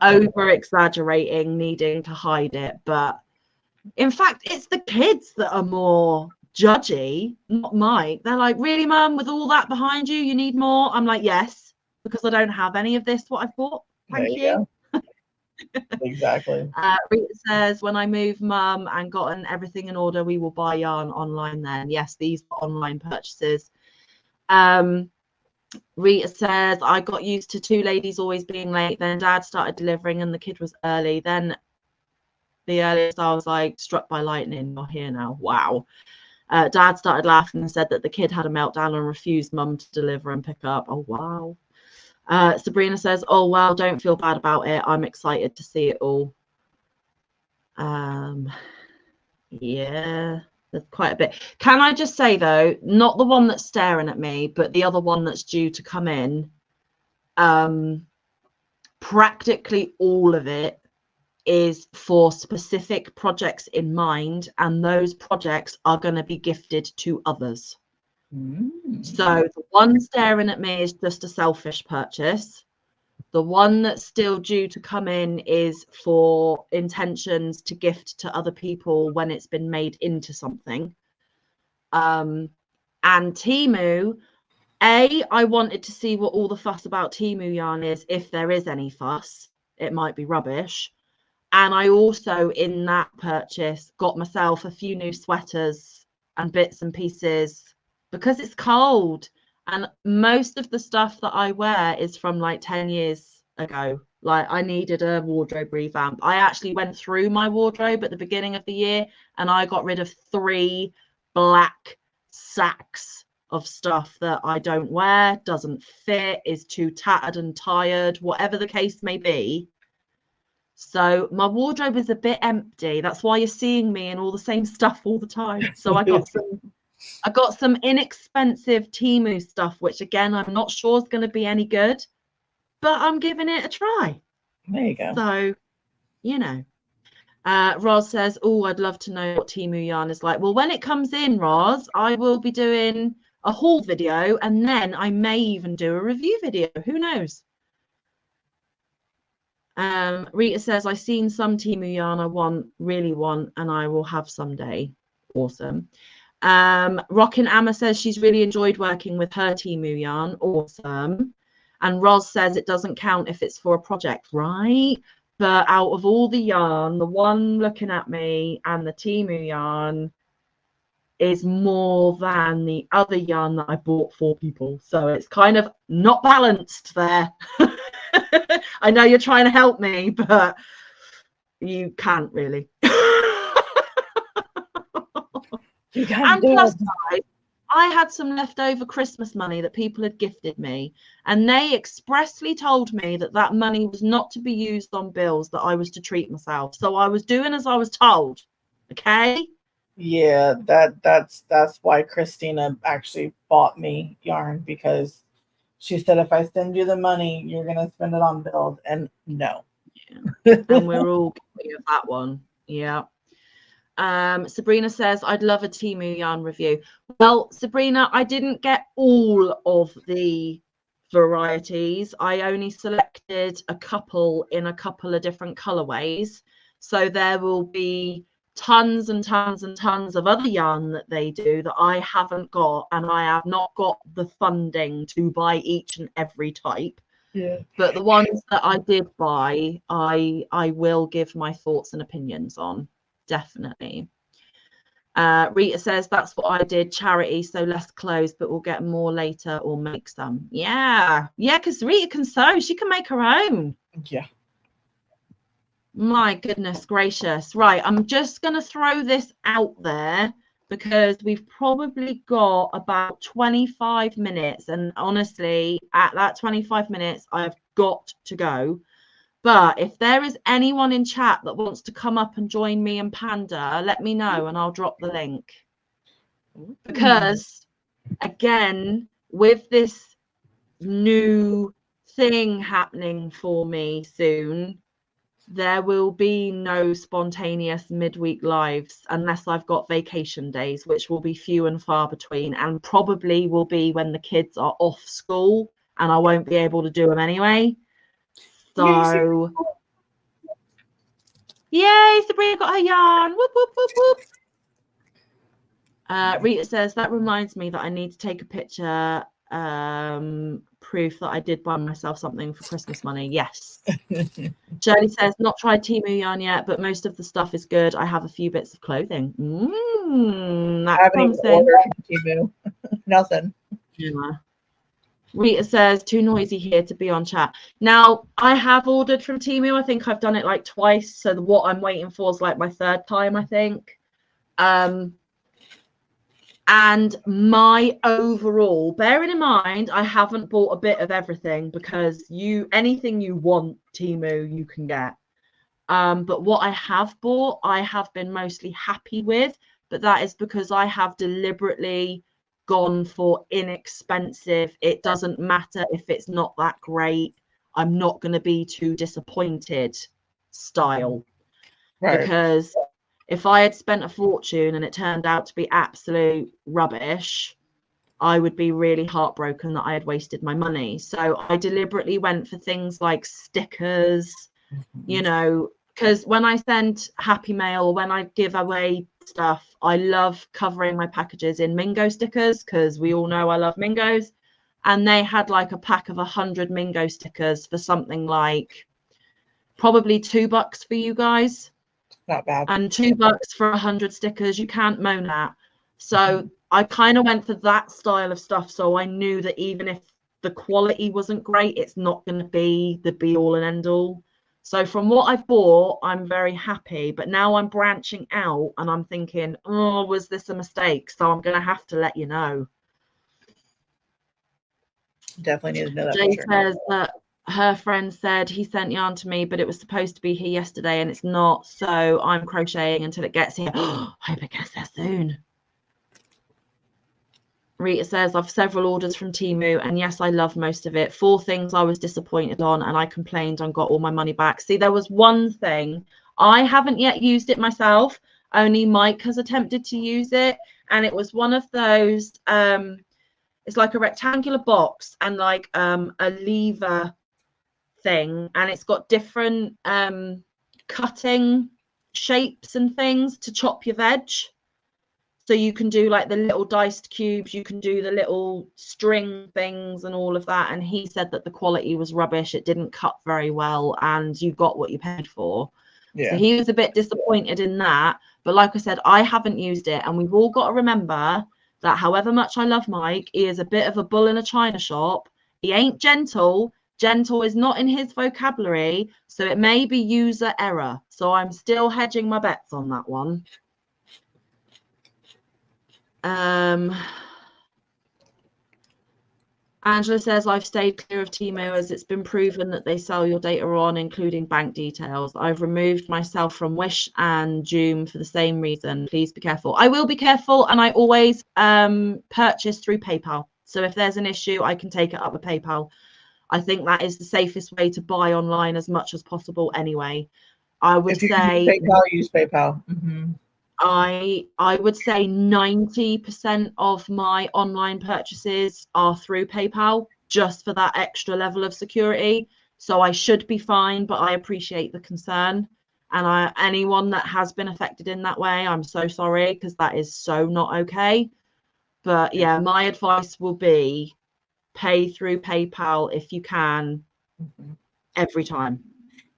A: over exaggerating, needing to hide it, but in fact, it's the kids that are more judgy, not Mike. They're like, really, Mum, with all that behind you, you need more? I'm like, yes, because I don't have any of this, what I bought. Thank you.
B: Exactly.
A: Rita says, when I move, Mum, and gotten everything in order, we will buy yarn online then. Yes, these are online purchases. Rita says, I got used to two ladies always being late. Then Dad started delivering and the kid was early. Then the earliest I was like, struck by lightning, you're here now. Wow. Dad started laughing and said that the kid had a meltdown and refused Mum to deliver and pick up. Oh, wow. Sabrina says, oh, well, don't feel bad about it. I'm excited to see it all. Yeah, there's quite a bit. Can I just say, though, not the one that's staring at me, but the other one that's due to come in, practically all of it is for specific projects in mind, and those projects are going to be gifted to others. So the one staring at me is just a selfish purchase. The one that's still due to come in is for intentions to gift to other people when it's been made into something. And Temu, I wanted to see what all the fuss about Temu yarn is. If there is any fuss, it might be rubbish. And I also, in that purchase, got myself a few new sweaters and bits and pieces because it's cold. And most of the stuff that I wear is from like 10 years ago. Like, I needed a wardrobe revamp. I actually went through my wardrobe at the beginning of the year and I got rid of 3 black sacks of stuff that I don't wear, doesn't fit, is too tattered and tired, whatever the case may be. So my wardrobe is a bit empty. That's why you're seeing me in all the same stuff all the time. So I got some I got some inexpensive Temu stuff, which again, I'm not sure is going to be any good, but I'm giving it a try.
B: There you go.
A: So, you know. Roz says, oh, I'd love to know what Temu yarn is like. Well, when it comes in, Roz, I will be doing a haul video, and then I may even do a review video. Who knows? Rita says, I've seen some Temu yarn I really want, and I will have someday. Awesome. Rockin' Amma says she's really enjoyed working with her Temu yarn. Awesome. And Roz says it doesn't count if it's for a project, right? But out of all the yarn, the one looking at me and the Temu yarn is more than the other yarn that I bought for people. So it's kind of not balanced there. I know you're trying to help me, but you can't really. And plus, I had some leftover Christmas money that people had gifted me, and they expressly told me that that money was not to be used on bills, that I was to treat myself. So I was doing as I was told. Okay.
B: Yeah, that's why Christina actually bought me yarn, because she said, if I send you the money, you're gonna spend it on bills. And no.
A: Yeah. And we're all guilty of that one. Yeah. Sabrina says, I'd love a Temu yarn review. Well, Sabrina, I didn't get all of the varieties. I only selected a couple in a couple of different colorways. So there will be tons and tons and tons of other yarn that they do that I haven't got, and I have not got the funding to buy each and every type.
B: Yeah.
A: But the ones that I did buy, I will give my thoughts and opinions on. Definitely. Rita says, that's what I did, charity, so less clothes, but we'll get more later or make some. Yeah, because Rita can sew. She can make her own.
B: Yeah.
A: My goodness gracious. Right, I'm just going to throw this out there because we've probably got about 25 minutes. And honestly, at that 25 minutes, I've got to go. But if there is anyone in chat that wants to come up and join me and Panda, let me know and I'll drop the link. Because, again, with this new thing happening for me soon, there will be no spontaneous midweek lives unless I've got vacation days, which will be few and far between, and probably will be when the kids are off school and I won't be able to do them anyway. So, yay, Sabrina got her yarn. Whoop, whoop, whoop, whoop. Rita says, that reminds me that I need to take a picture, proof that I did buy myself something for Christmas money. Yes. Shirley says, not tried Temu yarn yet, but most of the stuff is good. I have a few bits of clothing. That's promising.
B: Temu. Nothing.
A: Yeah. Rita says, too noisy here to be on chat. Now, I have ordered from Temu. I think I've done it like twice. So what I'm waiting for is like my third time, I think. And my overall, bearing in mind, I haven't bought a bit of everything because anything you want, Temu, you can get. But what I have bought, I have been mostly happy with. But that is because I have deliberately gone for inexpensive. It doesn't matter if it's not that great. I'm not going to be too disappointed style. Right. Because if I had spent a fortune and it turned out to be absolute rubbish, I would be really heartbroken that I had wasted my money. So I deliberately went for things like stickers, you know, because when I send Happy Mail, when I give away stuff, I love covering my packages in Mingo stickers because we all know I love Mingos. And they had like a pack of 100 Mingo stickers for something like probably $2 for you guys.
B: Not bad.
A: And $2 for 100 stickers, you can't moan at. So I kind of went for that style of stuff. So I knew that even if the quality wasn't great, it's not going to be the be all and end all. So from what I've bought, I'm very happy. But now I'm branching out and I'm thinking, oh, was this a mistake? So I'm going to have to let you know.
B: Definitely need to know that.
A: Jay says that her friend said he sent yarn to me, but it was supposed to be here yesterday and it's not. So I'm crocheting until it gets here. I hope it gets there soon. Rita says, I've several orders from Temu, and yes, I love most of it. 4 things I was disappointed on, and I complained and got all my money back. See, there was one thing. I haven't yet used it myself. Only Mike has attempted to use it, and it was one of those, it's like a rectangular box and like a lever thing, and it's got different cutting shapes and things to chop your veg. So you can do like the little diced cubes, you can do the little string things and all of that. And he said that the quality was rubbish. It didn't cut very well, and you got what you paid for. Yeah. So he was a bit disappointed in that. But like I said, I haven't used it. And we've all got to remember that however much I love Mike, he is a bit of a bull in a china shop. He ain't gentle. Gentle is not in his vocabulary. So it may be user error. So I'm still hedging my bets on that one. Angela says, I've stayed clear of Temu as it's been proven that they sell your data on, including bank details. I've removed myself from Wish and Joom for the same reason. Please be careful. I will be careful, and I always purchase through PayPal. So if there's an issue, I can take it up with PayPal. I think that is the safest way to buy online as much as possible anyway. I would say
B: use PayPal. Mm-hmm.
A: I would say 90% of my online purchases are through PayPal, just for that extra level of security. So I should be fine, but I appreciate the concern. And anyone that has been affected in that way, I'm so sorry, because that is so not okay. But yeah, my advice will be pay through PayPal if you can, every time.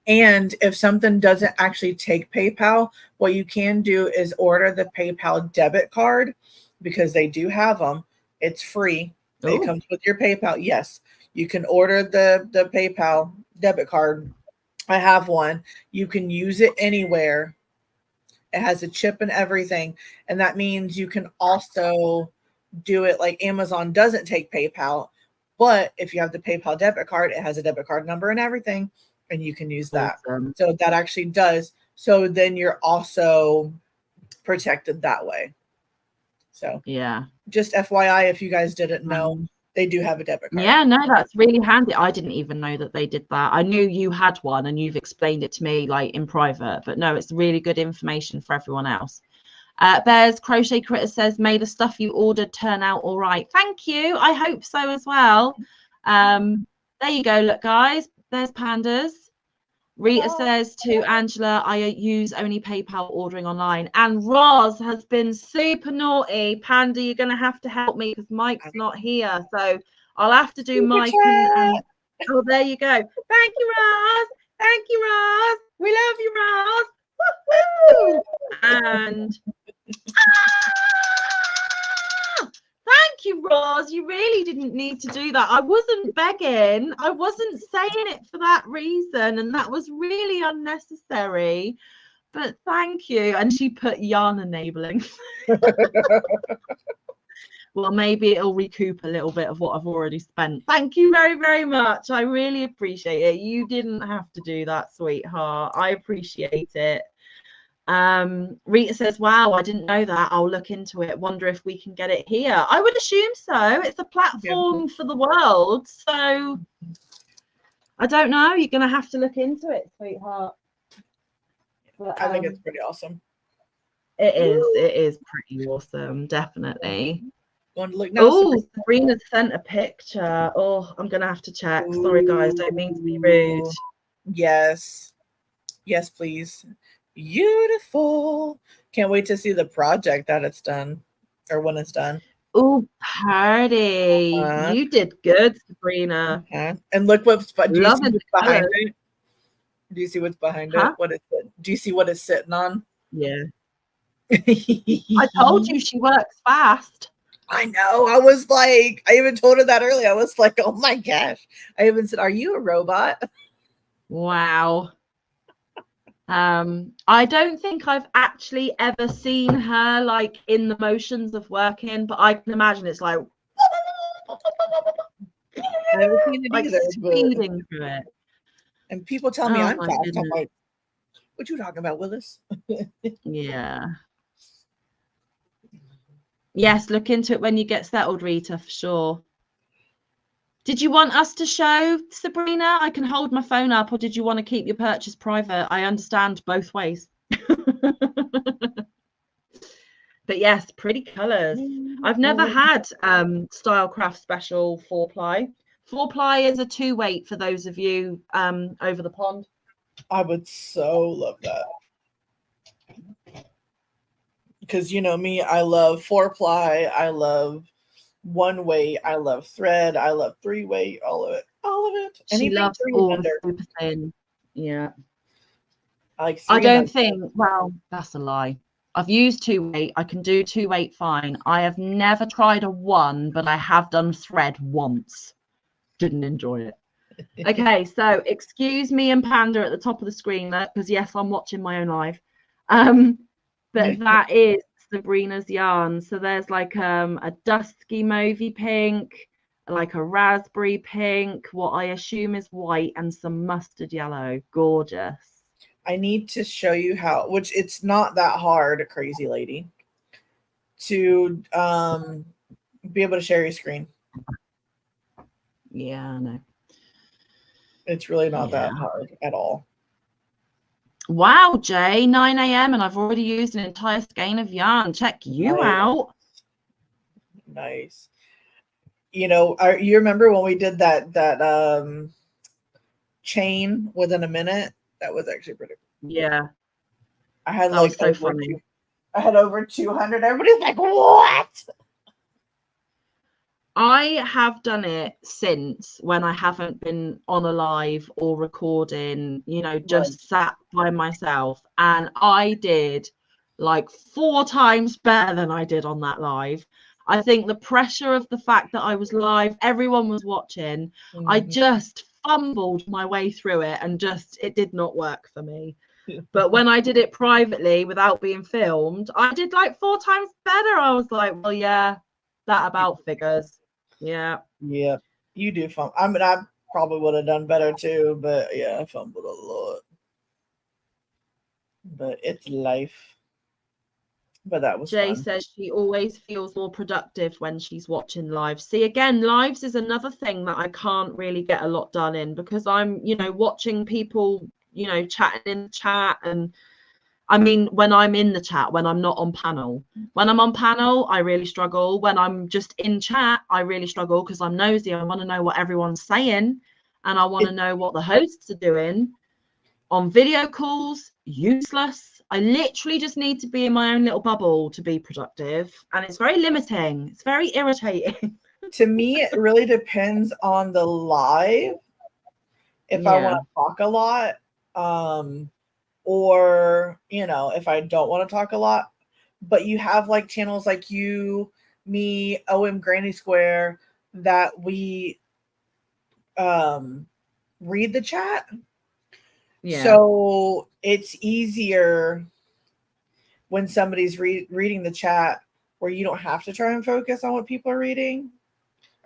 B: And if something doesn't actually take PayPal, what you can do is order the PayPal debit card, because they do have them. It's free. Ooh. It comes with your PayPal. Yes, you can order the PayPal debit card. I have one. You can use it anywhere. It has a chip and everything. And that means you can also do it like Amazon doesn't take PayPal. But if you have the PayPal debit card, it has a debit card number and everything. And you can use that. Awesome. So that actually does. So then you're also protected that way. So
A: yeah,
B: just FYI, if you guys didn't know, they do have a debit card.
A: Yeah, no, that's really handy. I didn't even know that they did that. I knew you had one and you've explained it to me like in private, but no, it's really good information for everyone else. Bears Crochet Critter says, may the stuff you ordered turn out all right. Thank you. I hope so as well. There you go. Look, guys, there's pandas. Rita says to Angela, I use only PayPal ordering online. And Roz has been super naughty. Panda, you're going to have to help me because Mike's not here. So I'll have to do Mike. And oh, there you go. Thank you, Roz. Thank you, Roz. We love you, Roz. Woo-hoo! And thank you, Roz. You really didn't need to do that. I wasn't begging. I wasn't saying it for that reason. And that was really unnecessary. But thank you. And she put yarn enabling. Well, maybe it'll recoup a little bit of what I've already spent. Thank you very, very much. I really appreciate it. You didn't have to do that, sweetheart. I appreciate it. Rita says, wow, I didn't know that. I'll look into it. Wonder if we can get it here. I would assume so. It's a platform for the world. So I don't know. You're going to have to look into it, sweetheart. But,
B: I think it's pretty awesome.
A: It is. It is pretty awesome. Definitely.
B: Oh,
A: Sabrina sent a picture. Oh, I'm going to have to check. Sorry, guys. Don't mean to be rude.
B: Yes. Yes, please. Beautiful. Can't wait to see the project that it's done or when it's done.
A: Oh, party. You did good, Sabrina.
B: And look what's behind it. Do you see what's behind it? What is it? Do you see what it's sitting on?
A: Yeah. I told you she works fast.
B: I know. I was like, I even told her that earlier. I was like, oh my gosh. I even said, are you a robot?
A: Wow. I don't think I've actually ever seen her like in the motions of working, but I can imagine it's like
B: I haven't seen it
A: like
B: either,
A: speeding through it.
B: And people tell me I'm fast. I'm like, what you talking about, Willis?
A: Yeah. Yes, look into it when you get settled, Rita, for sure. Did you want us to show, Sabrina? I can hold my phone up, or did you want to keep your purchase private? I understand both ways. But yes, pretty colours. I've never had Stylecraft Special 4-ply. 4-ply is a 2-weight for those of you over the pond.
B: I would so love that. Because you know me, I love 4-ply, I love 1-weight, I love thread, I love 3-weight, all of it.
A: She loves all the super thin. Yeah.
B: I
A: don't think, well, that's a lie. I've used 2-weight. I can do 2-weight fine. I have never tried a 1, but I have done thread once. Didn't enjoy it. Okay, so excuse me and Panda at the top of the screen because yes, I'm watching my own live. But that is Sabrina's yarn. So there's like a dusky mauvey pink, like a raspberry pink, what I assume is white, and some mustard yellow. Gorgeous.
B: I need to show you how, which it's not that hard, crazy lady, to be able to share your screen.
A: Yeah, I know.
B: It's really not that hard at all.
A: Wow, Jay, 9 a.m. and I've already used an entire skein of yarn. Check you out.
B: Nice. You know, you remember when we did that chain within a minute? That was actually pretty cool.
A: Yeah.
B: I had
A: that was so funny.
B: I had over 200. Everybody's like, what?
A: I have done it since when I haven't been on a live or recording, you know, just sat by myself. And I did like 4 times better than I did on that live. I think the pressure of the fact that I was live, everyone was watching. Mm-hmm. I just fumbled my way through it and it did not work for me. But when I did it privately without being filmed, I did like 4 times better. I was like, well, yeah, that about figures. Yeah.
B: Yeah. You do fumble. I mean, I probably would have done better too, but yeah, I fumbled a lot. But it's life. But that was
A: Jay
B: fun.
A: says she always feels more productive when she's watching live. See, again, lives is another thing that I can't really get a lot done in because I'm, you know, watching people, you know, chatting in the chat. And I mean, when I'm in the chat, when I'm not on panel. When I'm on panel, I really struggle. When I'm just in chat, I really struggle because I'm nosy. I want to know what everyone's saying and I want to know what the hosts are doing. On video calls, useless. I literally just need to be in my own little bubble to be productive. And it's very limiting. It's very irritating.
B: To me, it really depends on the live. If I want to talk a lot, or, you know, if I don't want to talk a lot. But you have like channels like you, me, OM Granny Square that we read the chat. Yeah. So it's easier when somebody's reading the chat where you don't have to try and focus on what people are reading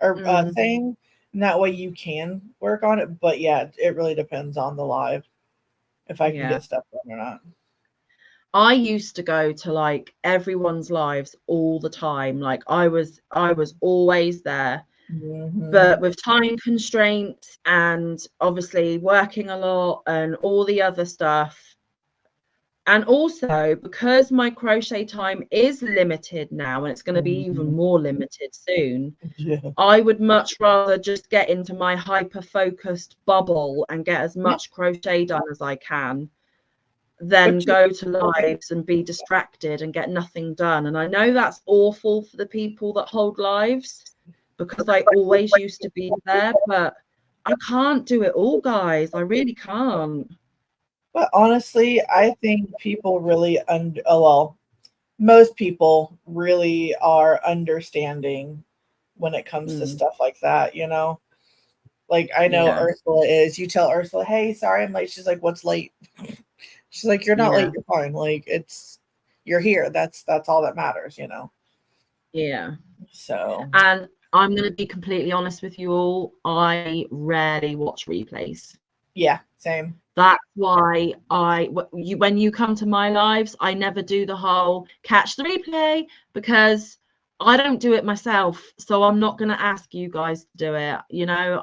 B: or saying. And that way you can work on it. But yeah, it really depends on the live if I can get stuff done or not.
A: I used to go to like everyone's lives all the time. Like I was always there. Mm-hmm. But with time constraints and obviously working a lot and all the other stuff, and also because my crochet time is limited now and it's going to be even more limited soon, I would much rather just get into my hyper focused bubble and get as much crochet done as I can than go to lives and be distracted and get nothing done. And I know that's awful for the people that hold lives, because I always used to be there, but I can't do it all, guys. I really can't.
B: But honestly, I think people really, most people really are understanding when it comes to stuff like that, you know? Like, I know Ursula is. You tell Ursula, hey, sorry I'm late. She's like, what's late? She's like, you're not late. You're fine. Like, you're here. That's all that matters, you know?
A: Yeah.
B: So.
A: And I'm going to be completely honest with you all. I rarely watch replays.
B: Yeah, same.
A: That's why when you come to my lives, I never do the whole catch the replay, because I don't do it myself, so I'm not going to ask you guys to do it. You know,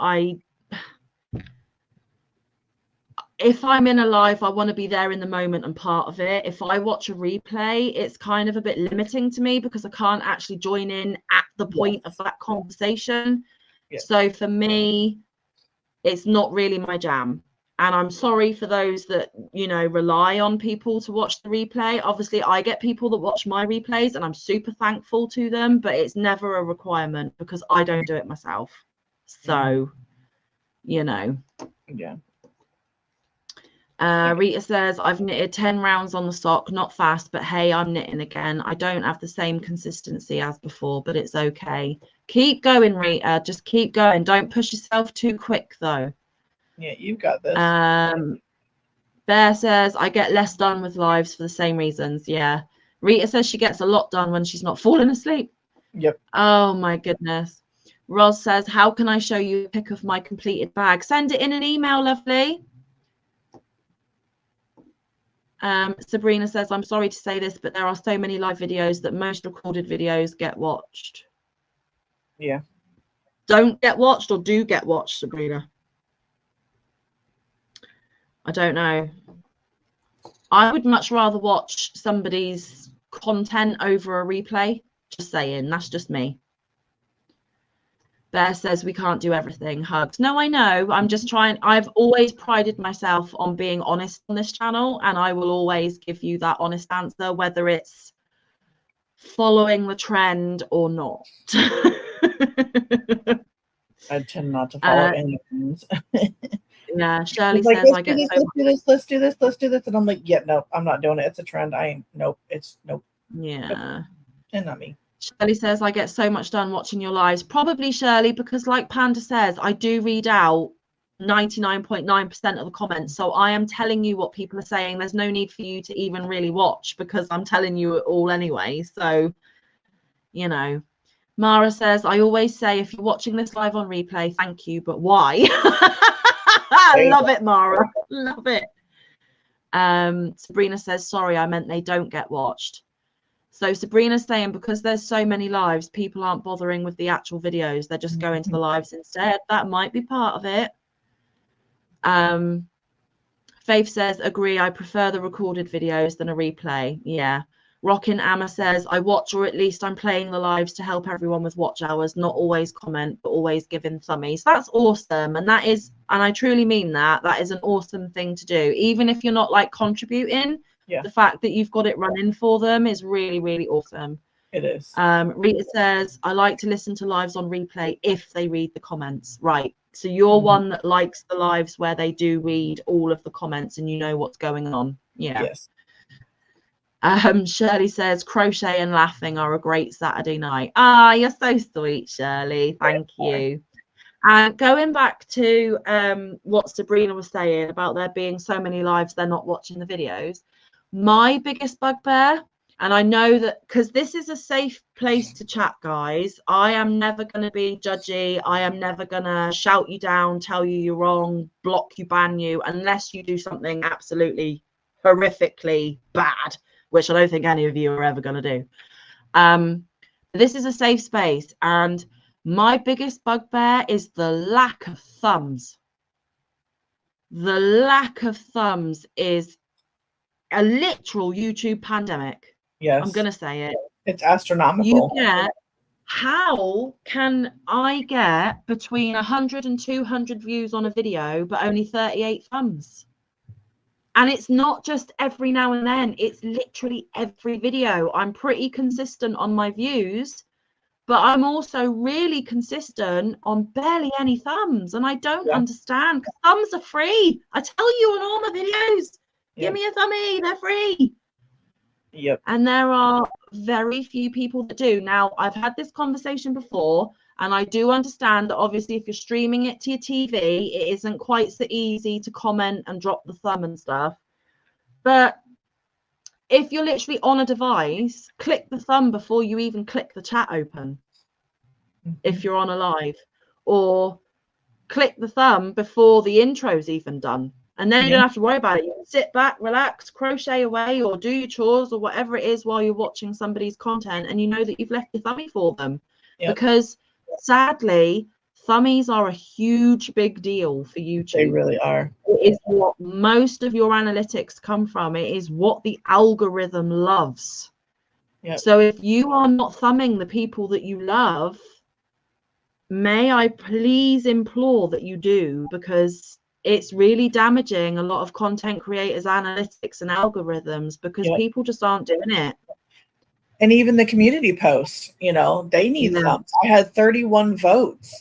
A: if I'm in a live, I want to be there in the moment and part of it. If I watch a replay, it's kind of a bit limiting to me because I can't actually join in at the point of that conversation. So for me, it's not really my jam. And I'm sorry for those that, you know, rely on people to watch the replay. Obviously, I get people that watch my replays and I'm super thankful to them, but it's never a requirement because I don't do it myself. So, you know.
B: Yeah.
A: Rita says, I've knitted 10 rounds on the sock, not fast, but hey, I'm knitting again. I don't have the same consistency as before, but it's okay. Keep going, Rita. Just keep going. Don't push yourself too quick, though.
B: Yeah, you've got this.
A: Bear says, I get less done with lives for the same reasons. Yeah. Rita says she gets a lot done when she's not falling asleep.
B: Yep.
A: Oh, my goodness. Roz says, how can I show you a pic of my completed bag? Send it in an email, lovely. Sabrina says, I'm sorry to say this, but there are so many live videos that most recorded videos get watched.
B: Yeah.
A: Don't get watched or do get watched, Sabrina? I don't know. I would much rather watch somebody's content over a replay. Just saying, that's just me. Bear says we can't do everything. Hugs. No, I know. I'm just trying. I've always prided myself on being honest on this channel, and I will always give you that honest answer, whether it's following the trend or not.
B: I tend not to follow any trends.
A: Yeah, Shirley says I get so much.
B: Let's do this, and I'm like, yeah, no, I'm not doing it. It's a trend. Nope.
A: Yeah.
B: Nope. And not me.
A: Shirley says, I get so much done watching your lives. Probably, Shirley, because like Panda says, I do read out 99.9% of the comments. So I am telling you what people are saying. There's no need for you to even really watch because I'm telling you it all anyway. So, you know. Mara says, I always say, if you're watching this live on replay, thank you, but why? I love it, Mara. Love it. Sabrina says, sorry, I meant they don't get watched. So Sabrina's saying because there's so many lives, people aren't bothering with the actual videos. They're just going to the lives instead. That might be part of it. Faith says, agree, I prefer the recorded videos than a replay. Yeah. Rockin' Amma says, I watch, or at least I'm playing the lives to help everyone with watch hours, not always comment, but always giving thummies. That's awesome. And that is, and I truly mean that, that is an awesome thing to do. Even if you're not like contributing, the fact that you've got it running for them is really, really awesome.
B: It is.
A: Rita says, I like to listen to lives on replay if they read the comments. Right. So you're one that likes the lives where they do read all of the comments and you know what's going on. Yeah.
B: Yes.
A: Shirley says, crochet and laughing are a great Saturday night. Ah, you're so sweet, Shirley. Thank you. And going back to what Sabrina was saying about there being so many lives, they're not watching the videos. My biggest bugbear, and I know that because this is a safe place to chat, guys. I am never going to be judgy. I am never going to shout you down, tell you you're wrong, block you, ban you, unless you do something absolutely horrifically bad, which I don't think any of you are ever going to do. This is a safe space, and my biggest bugbear is the lack of thumbs. The lack of thumbs is a literal YouTube pandemic.
B: Yes.
A: I'm going to say it.
B: It's astronomical.
A: How can I get between 100 and 200 views on a video, but only 38 thumbs? And it's not just every now and then, it's literally every video. I'm pretty consistent on my views, but I'm also really consistent on barely any thumbs. And I don't understand, because thumbs are free. I tell you on all my videos, give me a thumbie, they're free.
B: Yep.
A: And there are very few people that do. Now, I've had this conversation before, and I do understand that obviously if you're streaming it to your TV, it isn't quite so easy to comment and drop the thumb and stuff. But if you're literally on a device, click the thumb before you even click the chat open. If you're on a live, or click the thumb before the intro's even done. And then you don't have to worry about it. You can sit back, relax, crochet away, or do your chores or whatever it is while you're watching somebody's content, and you know that you've left your thummy for them. Because sadly, thummies are a huge big deal for YouTube.
B: They really are.
A: It is what most of your analytics come from. It is what the algorithm loves. So if you are not thumbing the people that you love, may I please implore that you do, because it's really damaging a lot of content creators' analytics and algorithms, because people just aren't doing it.
B: And even the community posts, you know, they need thumbs. I had 31 votes.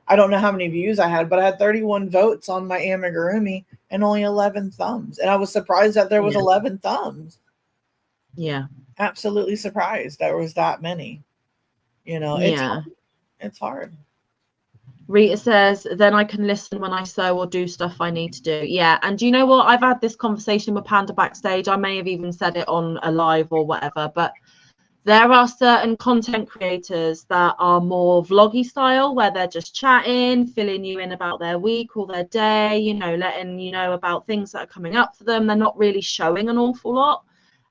B: I don't know how many views I had, but I had 31 votes on my amigurumi and only 11 thumbs. And I was surprised that there was 11 thumbs.
A: Yeah.
B: Absolutely surprised there was that many. You know, it's hard.
A: Rita says, then I can listen when I sew or do stuff I need to do. Yeah. And do you know what? I've had this conversation with Panda backstage. I may have even said it on a live or whatever, but there are certain content creators that are more vloggy style, where they're just chatting, filling you in about their week or their day, you know, letting you know about things that are coming up for them. They're not really showing an awful lot.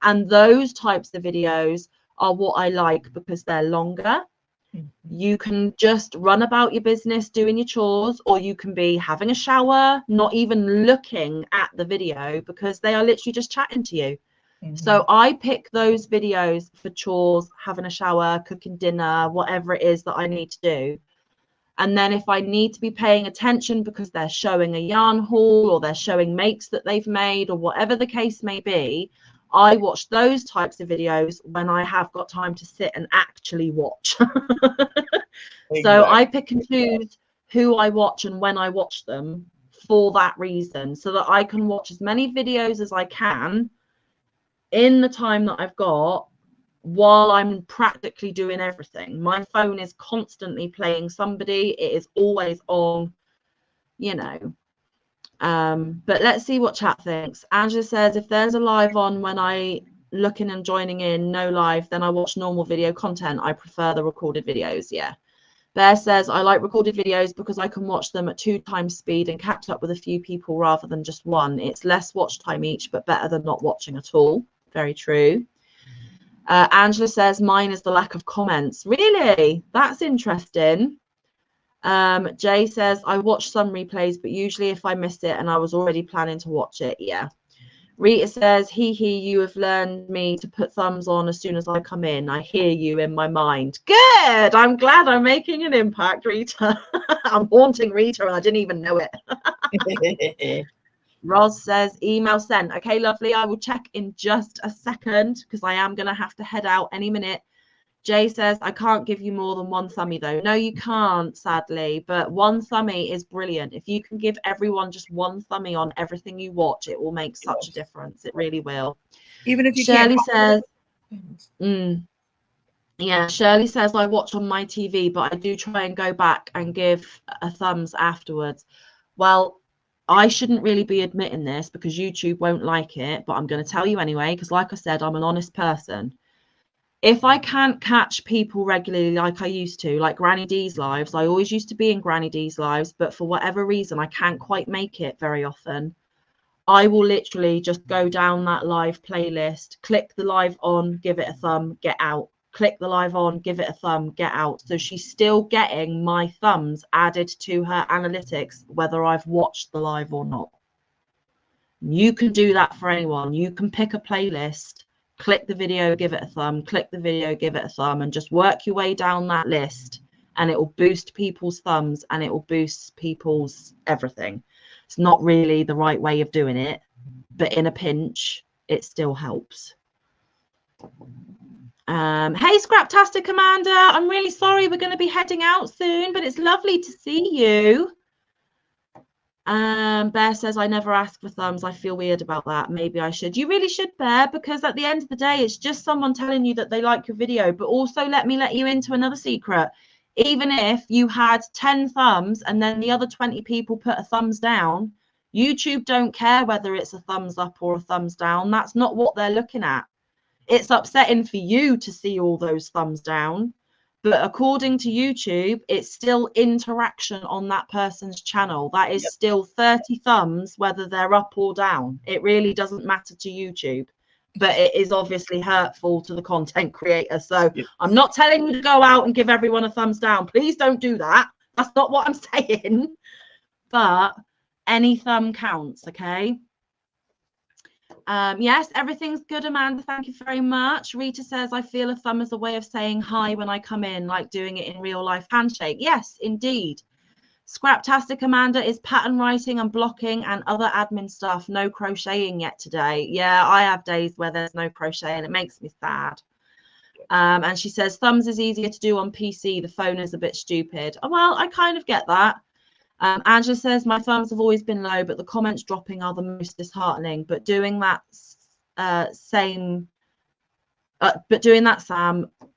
A: And those types of videos are what I like, because they're longer. You can just run about your business doing your chores, or you can be having a shower, not even looking at the video, because they are literally just chatting to you. So I pick those videos for chores, having a shower, cooking dinner, whatever it is that I need to do. And then if I need to be paying attention because they're showing a yarn haul, or they're showing makes that they've made, or whatever the case may be, I watch those types of videos when I have got time to sit and actually watch. So I pick and choose who I watch and when I watch them for that reason, so that I can watch as many videos as I can in the time that I've got while I'm practically doing everything. My phone is constantly playing somebody. It is always on, you know. But let's see what chat thinks. Angela says, if there's a live on when I looking and joining in, no live, then I watch normal video content. I prefer the recorded videos. Yeah. Bear says, I like recorded videos because I can watch them at 2 times speed and catch up with a few people rather than just one. It's less watch time each, but better than not watching at all. Very true. Angela says, mine is the lack of comments. Really? That's interesting. Jay says, I watch some replays, but usually if I miss it and I was already planning to watch it, yeah. Rita says, you have learned me to put thumbs on as soon as I come in. I hear you in my mind. Good. I'm glad I'm making an impact, Rita. I'm haunting Rita and I didn't even know it. Roz says, email sent. Okay, lovely. I will check in just a second, because I am going to have to head out any minute. Jay says, I can't give you more than 1 thummy though. No, you can't, sadly, but 1 thummy is brilliant. If you can give everyone just 1 thummy on everything you watch, it will make such a difference. It really will.
B: Even if you
A: Shirley says, yeah, Shirley says, I watch on my TV, but I do try and go back and give a thumbs afterwards. Well, I shouldn't really be admitting this because YouTube won't like it, but I'm going to tell you anyway, because like I said, I'm an honest person. If I can't catch people regularly like I used to, like Granny D's lives, I always used to be in Granny D's lives, but for whatever reason, I can't quite make it very often. I will literally just go down that live playlist, click the live on, give it a thumb, get out. Click the live on, give it a thumb, get out. So she's still getting my thumbs added to her analytics, whether I've watched the live or not. You can do that for anyone. You can pick a playlist, click the video, give it a thumb, click the video, give it a thumb, and just work your way down that list, and it will boost people's thumbs and it will boost people's everything. It's not really the right way of doing it, but in a pinch, it still helps. Hey, Scraptastic Amanda, I'm really sorry we're going to be heading out soon, but it's lovely to see you. Bear says, I never ask for thumbs. I feel weird about that. Maybe I should. You really should, Bear, because at the end of the day, it's just someone telling you that they like your video. But also, let me let you into another secret. Even if you had 10 thumbs and then the other 20 people put a thumbs down, YouTube don't care whether it's a thumbs up or a thumbs down. That's not what they're looking at. It's upsetting for you to see all those thumbs down, But according to YouTube, it's still interaction on that person's channel. That is still 30 thumbs, whether they're up or down. It really doesn't matter to YouTube, but it is obviously hurtful to the content creator. So I'm not telling you to go out and give everyone a thumbs down. Please don't do that. That's not what I'm saying. But any thumb counts, okay? Yes, everything's good, Amanda. Thank you very much. Rita says, I feel a thumb as a way of saying hi when I come in, like doing it in real life handshake. Yes, indeed. Scraptastic Amanda is pattern writing and blocking and other admin stuff. No crocheting yet today. Yeah, I have days where there's no crochet and it makes me sad. And she says, thumbs is easier to do on PC. The phone is a bit stupid. Well, I kind of get that. Angela says, my thumbs have always been low, but the comments dropping are the most disheartening. But doing that, Sam,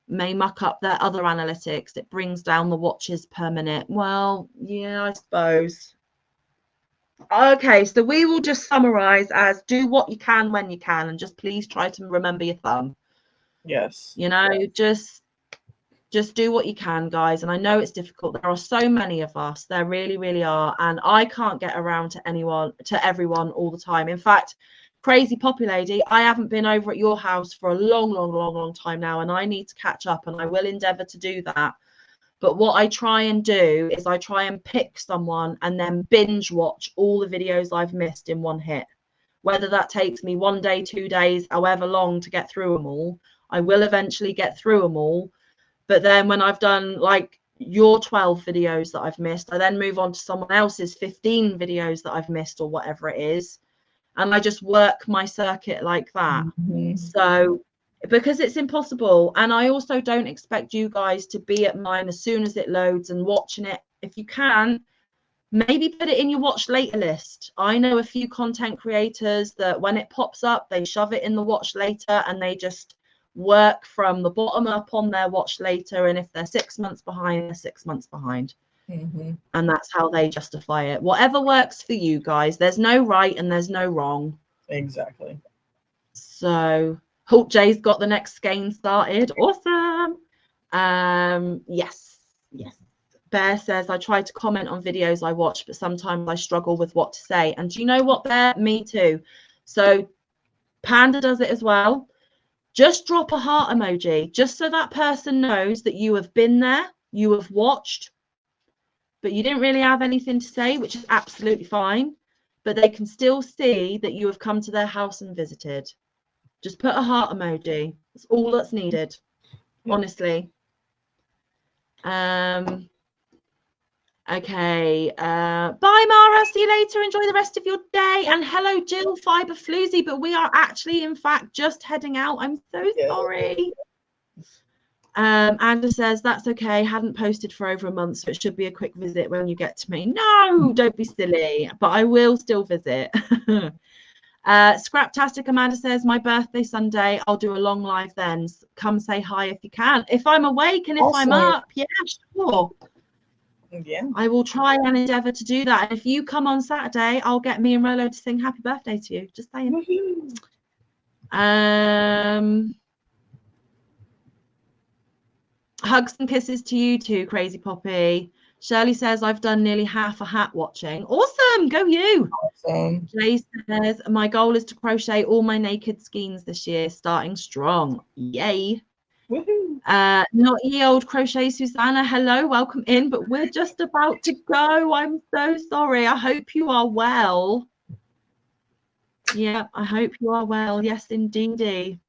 A: may muck up their other analytics. It brings down the watches per minute. Well, yeah, I suppose. Okay, so we will just summarize as do what you can when you can, and just please try to remember your thumb.
B: Yes.
A: You know, just do what you can, guys. And I know it's difficult. There are so many of us. There really, really are. And I can't get around to everyone all the time. In fact, Crazy Poppy Lady, I haven't been over at your house for a long time now. And I need to catch up, and I will endeavor to do that. But what I try and do is I try and pick someone and then binge watch all the videos I've missed in one hit. Whether that takes me 1 day, 2 days, however long to get through them all, I will eventually get through them all. But then when I've done like your 12 videos that I've missed, I then move on to someone else's 15 videos that I've missed or whatever it is. And I just work my circuit like that. So because it's impossible. And I also don't expect you guys to be at mine as soon as it loads and watching it. If you can, maybe put it in your watch later list. I know a few content creators that when it pops up, they shove it in the watch later and they just work from the bottom up on their watch later. And if they're 6 months behind, they're 6 months behind. And that's how they justify it. Whatever works for you guys. There's no right and there's no wrong.
B: Exactly.
A: So Holt J's got the next skein started. Awesome. Yes. Bear says, I try to comment on videos I watch, but sometimes I struggle with what to say. And do you know what, Bear? Me too. So Panda does it as well. Just drop a heart emoji, just so that person knows that you have been there, you have watched, but you didn't really have anything to say, which is absolutely fine. But they can still see that you have come to their house and visited. Just put a heart emoji. That's all that's needed, honestly. Okay. Bye, Mara. See you later. Enjoy the rest of your day. And hello, Jill Fiber Floozy. But we are actually, in fact, just heading out. I'm so sorry. Andrew says, that's okay. Hadn't posted for over a month, so it should be a quick visit when you get to me. No, don't be silly. But I will still visit. Scraptastic Amanda says, my birthday Sunday. I'll do a long live then. Come say hi if you can. If I'm awake and if I'm up, yeah, sure.
B: Yeah,
A: I will try and endeavor to do that. And if you come on Saturday, I'll get me and Rolo to sing happy birthday to you. Just saying. Hugs and kisses to you too, Crazy Poppy. Shirley says, I've done nearly half a hat watching. Awesome, go you.
B: Awesome.
A: Jay says, my goal is to crochet all my naked skeins this year, starting strong. Yay. Not ye old crochet Susanna, hello, welcome in, but we're just about to go. I'm so sorry. I hope you are well. Yeah, I hope you are well. Yes, indeedy.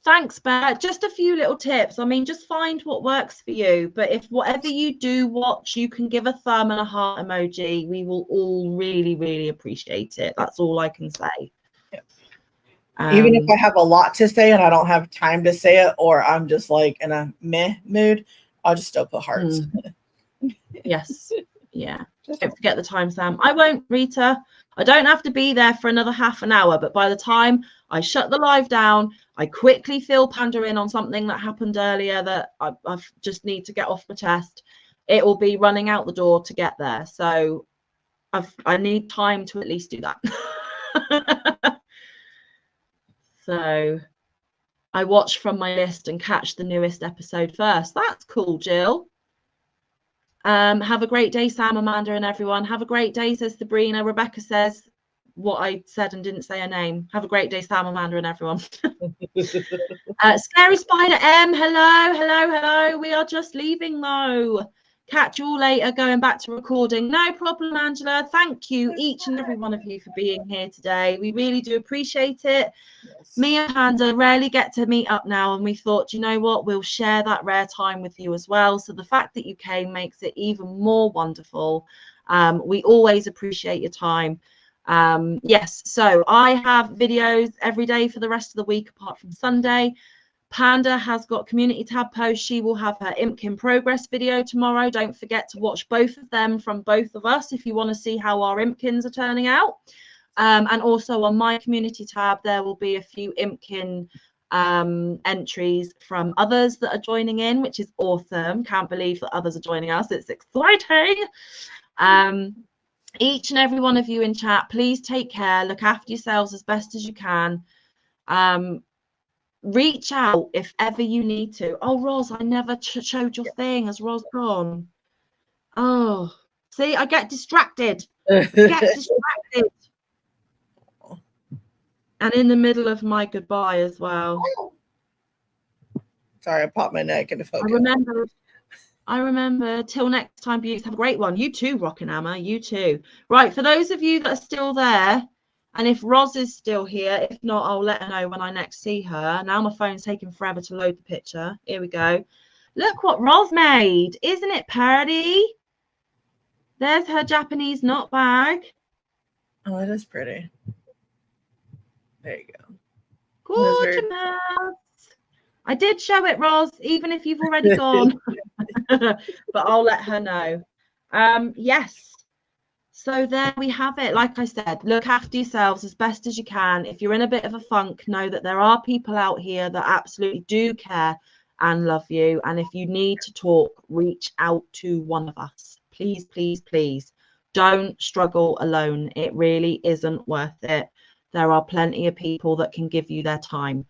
A: Thanks, Bear. Just a few little tips. I mean, just find what works for you. But if whatever you do watch, you can give a thumb and a heart emoji, we will all really, really appreciate it. That's all I can say.
B: Even if I have a lot to say and I don't have time to say it, or I'm just like in a meh mood, I'll just still put hearts.
A: Yes. Yeah. Don't forget the time, Sam. I won't, Rita. I don't have to be there for another half an hour, but by the time I shut the live down, I quickly fill Panda in on something that happened earlier that I just need to get off my chest. It will be running out the door to get there. So I need time to at least do that. So I watch from my list and catch the newest episode first. That's cool, Jill. Have a great day, Sam, Amanda, and everyone. Have a great day, says Sabrina. Rebecca says what I said and didn't say her name. Have a great day, Sam, Amanda, and everyone. Scary Spider M, hello. We are just leaving though. Catch you all later, going back to recording. No problem, Angela. Thank you, each and every one of you, for being here today. We really do appreciate it. Yes. Me and Panda rarely get to meet up now, and we thought, you know what, we'll share that rare time with you as well. So the fact that you came makes it even more wonderful. We always appreciate your time. Yes, so I have videos every day for the rest of the week apart from Sunday. Panda has got community tab posts. She will have her Impkin progress video tomorrow. Don't forget to watch both of them from both of us if you want to see how our Impkins are turning out. And also on my community tab, there will be a few Impkin entries from others that are joining in, which is awesome. Can't believe that others are joining us. It's exciting. Each and every one of you in chat, please take care. Look after yourselves as best as you can. Reach out if ever you need to. Oh, Roz, I never showed your thing. Has Roz gone? Oh, see, I get distracted. And in the middle of my goodbye as well.
B: Sorry, I popped my neck in the focus.
A: I remember. Till next time, beauties. Have a great one. You too, Rockin' Hammer. You too. Right, for those of you that are still there, and if Roz is still here, if not, I'll let her know when I next see her. Now my phone's taking forever to load the picture. Here we go. Look what Roz made. Isn't it pretty? There's her Japanese knot bag.
B: Oh, it is pretty. There you go.
A: Gorgeous. I did show it, Roz, even if you've already gone. But I'll let her know. Yes. So there we have it. Like I said, look after yourselves as best as you can. If you're in a bit of a funk, know that there are people out here that absolutely do care and love you. And if you need to talk, reach out to one of us. Please, please, please. Don't struggle alone. It really isn't worth it. There are plenty of people that can give you their time.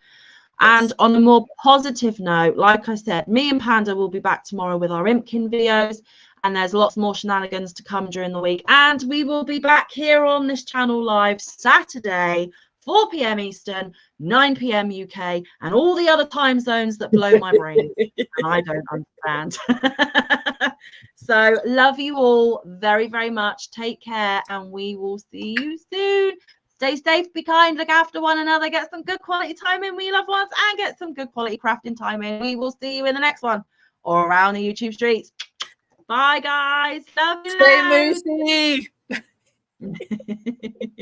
A: And on a more positive note, like I said, me and Panda will be back tomorrow with our Impkin videos. And there's lots more shenanigans to come during the week. And we will be back here on this channel live Saturday, 4 p.m. Eastern, 9 p.m. UK, and all the other time zones that blow my brain. And I don't understand. So love you all very, very much. Take care, and we will see you soon. Stay safe, be kind, look after one another, get some good quality time in with your loved ones, and get some good quality crafting time in. We will see you in the next one or around the YouTube streets. Bye, guys. Love you.
B: Stay moosey.